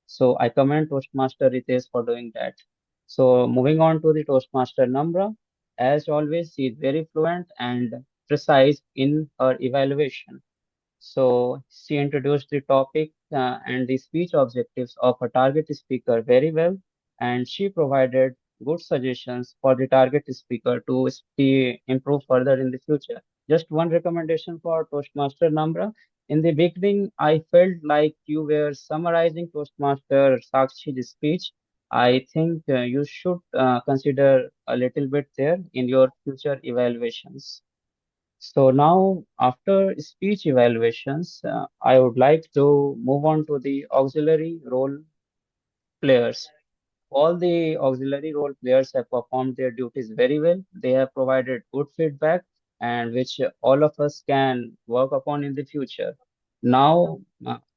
So I commend Toastmaster Ritesh for doing that. So moving on to the Toastmaster Namra, as always, she is very fluent and precise in her evaluation. So she introduced the topic and the speech objectives of a target speaker very well, and she provided good suggestions for the target speaker to improve further in the future. Just one recommendation for Toastmaster Namra. In the beginning, I felt like you were summarizing Toastmaster Sakshi's speech. I think you should consider a little bit there in your future evaluations. So now, after speech evaluations, I would like to move on to the auxiliary role players. All the auxiliary role players have performed their duties very well. They have provided good feedback and which all of us can work upon in the future. Now,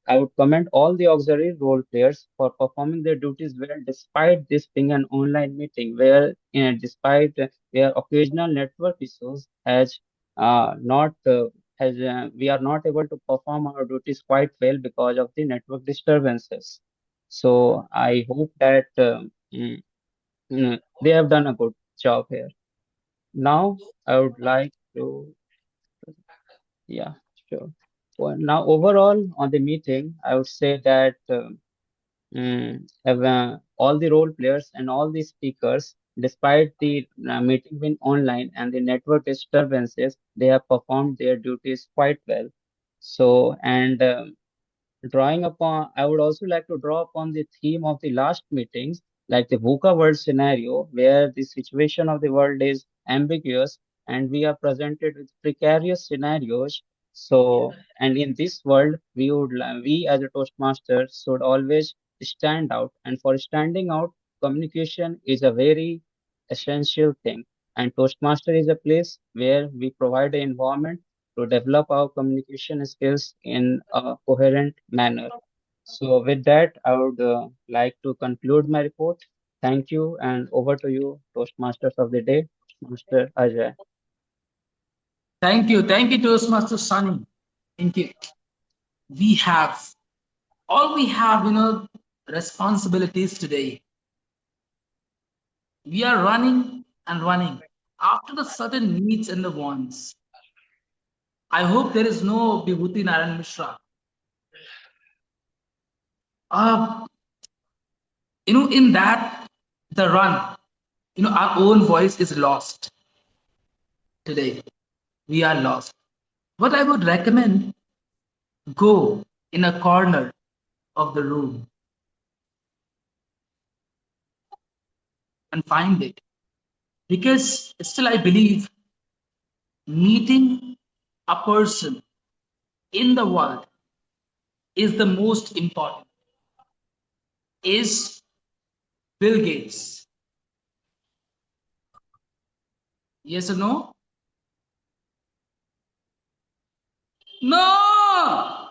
I would commend all the auxiliary role players for performing their duties well despite this being an online meeting where, despite their occasional network issues, not has we are not able to perform our duties quite well because of the network disturbances. So I hope that they have done a good job here. Now I would like to, yeah, sure. Well, now overall on the meeting, I would say that all the role players and all the speakers, despite the meeting being online and the network disturbances, they have performed their duties quite well. So, and drawing upon, I would also like to draw upon the theme of the last meetings, like the VUCA world scenario, where the situation of the world is ambiguous and we are presented with precarious scenarios. So, and in this world, we as a Toastmaster should always stand out. And for standing out, communication is a very essential thing. And Toastmaster is a place where we provide an environment to develop our communication skills in a coherent manner. So, with that, I would like to conclude my report. Thank you, and over to you, Toastmasters of the day, Toastmaster Ajay. Thank you, Toastmaster Sunny. Thank you. We have all we have, responsibilities today. We are running and running after the certain needs and the wants. I hope there is no Vibhuti Narayan Mishra. Uh, in that the run, our own voice is lost today. We are lost. What I would recommend, go in a corner of the room and find it. Because still I believe meeting a person in the world is the most important. Is Bill Gates? Yes or no? No!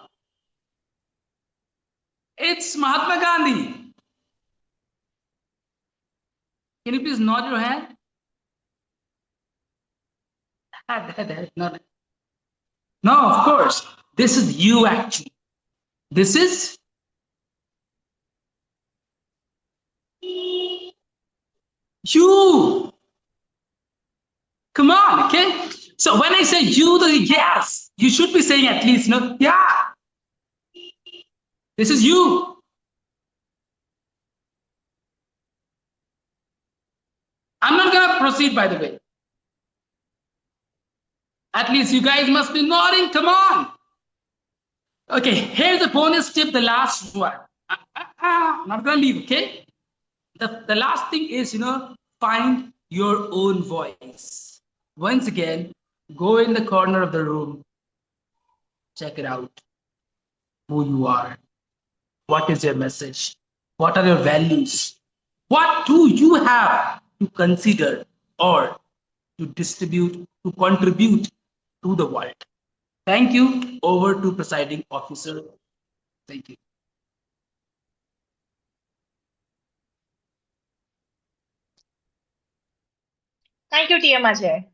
It's Mahatma Gandhi. Can you please nod your head? Not. No, of course. This is you actually. This is You. Come on, okay? So when I say you, the yes, you should be saying at least, yeah, this is you. I'm not gonna proceed, by the way. At least you guys must be nodding. Come on. Okay, here's the bonus tip, the last one. Not gonna leave, okay? The last thing is, find your own voice. Once again, go in the corner of the room, check it out, who you are. What is your message? What are your values? What do you have to consider or to distribute, to contribute to the world? Thank you. Over to presiding officer. Thank you. Thank you, TM Ajay,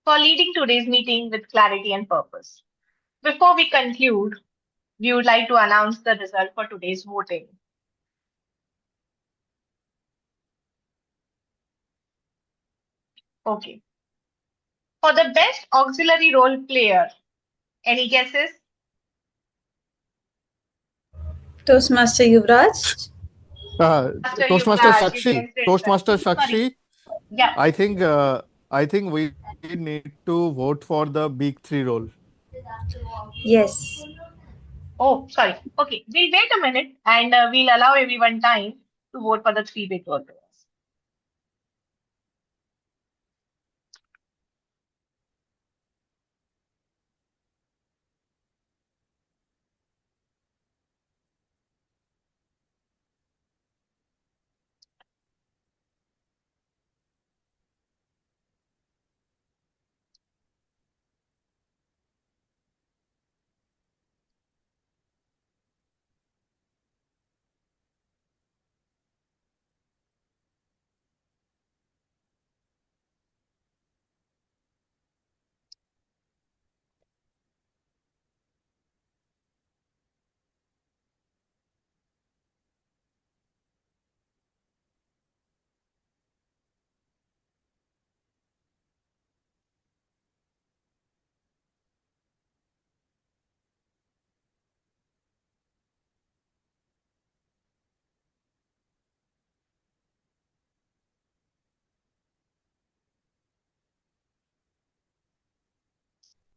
for leading today's meeting with clarity and purpose. Before we conclude, we would like to announce the result for today's voting. Okay. For the best auxiliary role player, any guesses? Toastmaster Yuvraj. Toastmaster Yuvraj, you Sakshi. guessed it right. Toastmaster Sorry. Sakshi. Yeah. I think we need to vote for the big three role. Yes. Oh, sorry. Okay, we'll wait a minute and we'll allow everyone time to vote for the three big role players.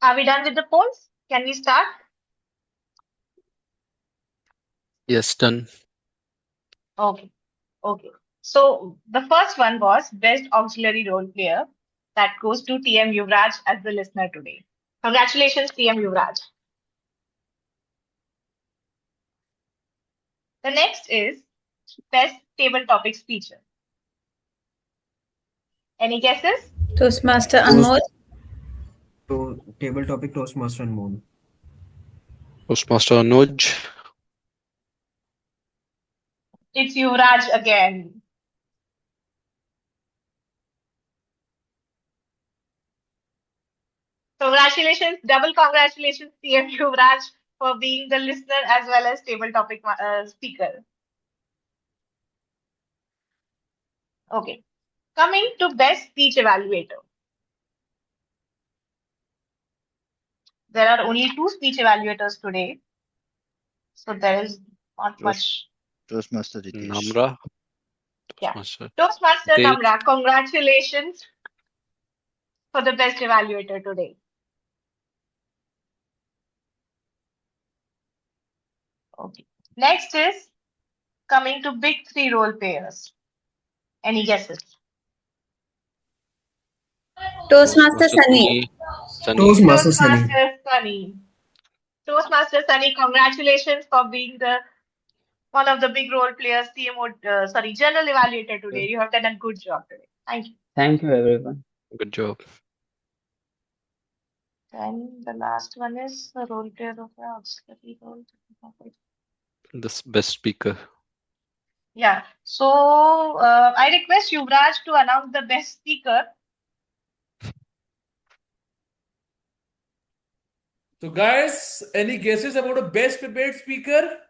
Are we done with the polls? Can we start? Yes, done. Okay. Okay. So the first one was best auxiliary role player. That goes to TM Yuvraj as the listener today. Congratulations, TM Yuvraj. The next is best table topic speaker. Any guesses? Toastmaster Toast, Anmol. table topic Toastmaster and Moon. Toastmaster Anuj. It's Yuvraj again. Congratulations, double congratulations, TM Yuvraj, for being the listener as well as table topic speaker. Okay. Coming to best speech evaluator. There are only two speech evaluators today, so there is not much. Toastmaster Ritesh. Namra. Yeah. Toastmaster Toastmaster Ritesh. Namra, congratulations for the best evaluator today. Okay. Next is coming to big three role players. Any guesses? Toastmaster Toastmaster Sunny. Sunny. Toastmaster Sunny. Toastmaster Sunny. Toastmaster Sunny, congratulations for being the one of the big role players, general evaluator today. You have done a good job today. Thank you. Thank you, everyone. Good job. Then the last one is the role player of the auxiliary role. This best speaker. Yeah. So I request Yuvraj to announce the best speaker. So, guys, any guesses about a best prepared speaker?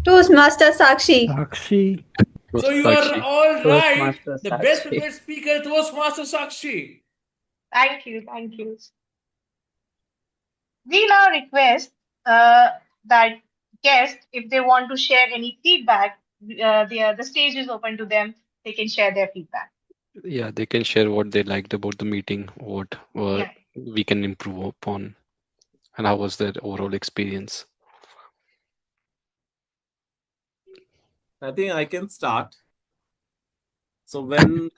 Toastmaster Sakshi. Sakshi. So you are Sakshi. all right. Toastmaster The best Sakshi. prepared speaker, Toastmaster Sakshi. Thank you. Thank you. We now request uh, that guests, if they want to share any feedback, the stage is open to them. They can share their feedback. Yeah, they can share what they liked about the meeting, what Yeah. we can improve upon, and how was their overall experience. I think I can start. So when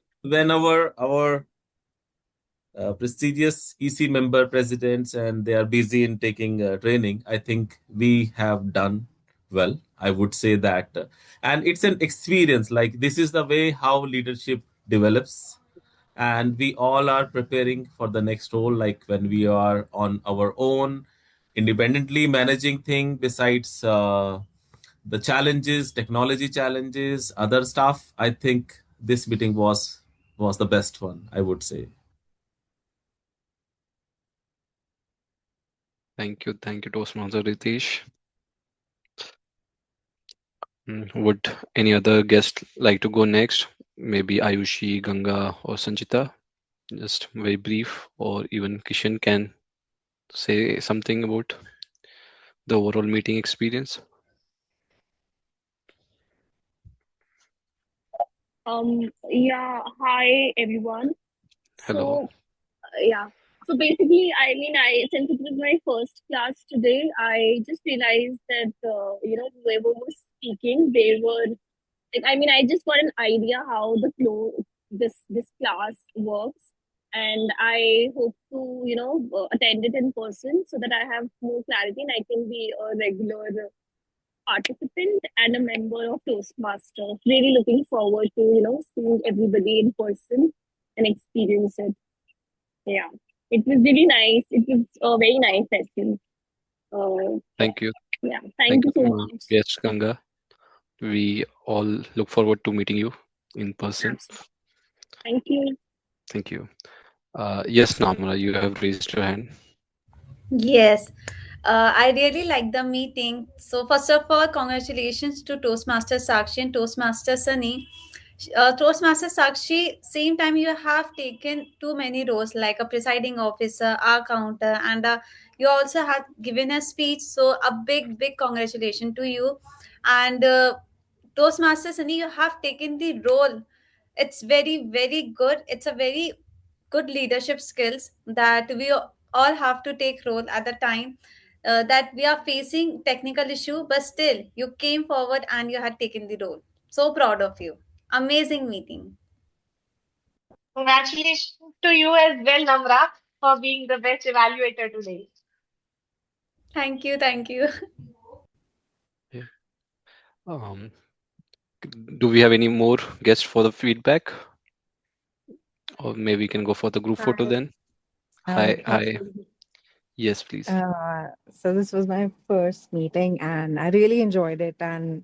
our prestigious EC member presidents and they are busy in taking training, I think we have done well. I would say that, and it's an experience. Like this is the way how leadership develops, and we all are preparing for the next role. Like when we are on our own, independently managing thing. Besides the challenges, technology challenges, other stuff, I think this meeting was the best one. I would say. Thank you, Toastmaster Ritesh. Would any other guest like to go next? Maybe Ayushi, Ganga, or Sanchita? Just very brief, or even Kishan can say something about the overall meeting experience. Yeah, hi everyone. Hello. So, yeah. So basically, I mean, since it was my first class today, I just realized that whoever was speaking, they were like, I mean, I just got an idea how the flow this class works, and I hope to attend it in person so that I have more clarity and I can be a regular participant and a member of Toastmasters. Really looking forward to, seeing everybody in person and experience it. Yeah. It was really nice. It was a very nice session. Thank you. Yeah. Thank Thank you you, so much. guest Ganga. We all look forward to meeting you in person. Absolutely. Thank you. Thank you. Yes, Namra, you have raised your hand. Yes, I really like the meeting. So, first of all, congratulations to Toastmaster Sakshi and Toastmaster Sunny. Toastmaster Sakshi, same time you have taken too many roles like a presiding officer, a counter, and you also have given a speech. So, a big, big congratulations to you. And Toastmaster Sunny, you have taken the role. It's very, very good. It's a very good leadership skills that we all have to take role at the time that we are facing technical issue, but still you came forward and you had taken the role. So proud of you. Amazing meeting. Congratulations to you as well, Namra, for being the best evaluator today. Thank you. Thank you. Yeah. Um, do we have any more guests for the feedback? Or maybe we can go for the group photo Hi. then. Hi, hi. Absolutely. Yes, please. So this was my first meeting and I really enjoyed it and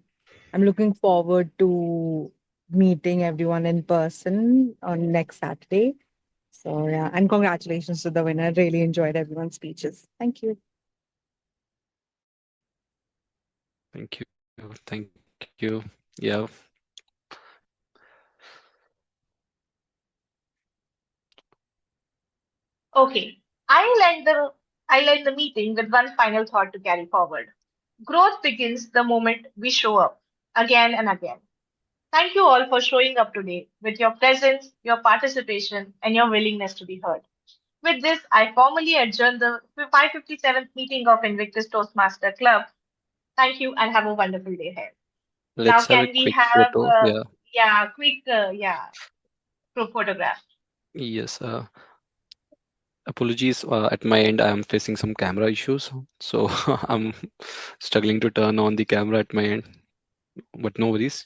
I'm looking forward to meeting everyone in person on next Saturday. So yeah, and congratulations to the winner. Really enjoyed everyone's speeches. Thank you. Thank you. Thank you. Yeah. Okay, I like the meeting with one final thought to carry forward. Growth begins the moment we show up again and again. Thank you all for showing up today with your presence, your participation, and your willingness to be heard. With this, I formally adjourn the 557th meeting of Invictus Toastmaster Club. Thank you and have a wonderful day ahead. Now, Let's have a can we quick have, photo. Yeah. yeah, quick, group photograph? Yes. Apologies. At my end, I am facing some camera issues, so I'm struggling to turn on the camera at my end. But no worries.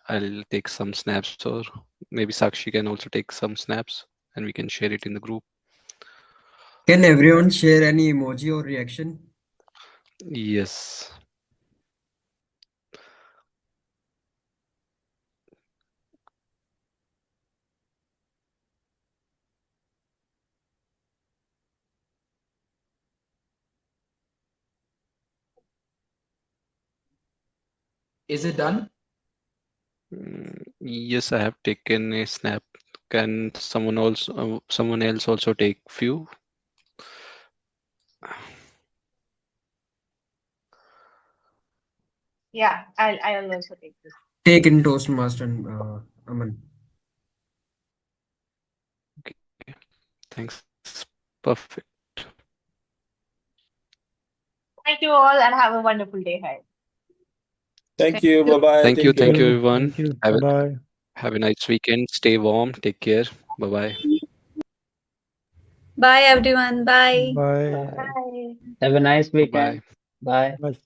I'll take some snaps, or maybe Sakshi can also take some snaps, and we can share it in the group. Can everyone share any emoji or reaction? Yes. Is it done? Yes, I have taken a snap. Can someone else also take few? Yeah, I'll also take this. Take in Toastmaster, Aman. Okay, thanks. Perfect. Thank you all and have a wonderful day ahead. Thank Thank you. you. Bye bye. Thank you, Take thank care. you, you. everyone. Thank you. Have Bye a bye. have a nice weekend. Stay warm. Take care. Bye bye. Bye, everyone. Bye. Bye. Bye. Bye. Have a nice Bye bye. weekend. Bye. Bye.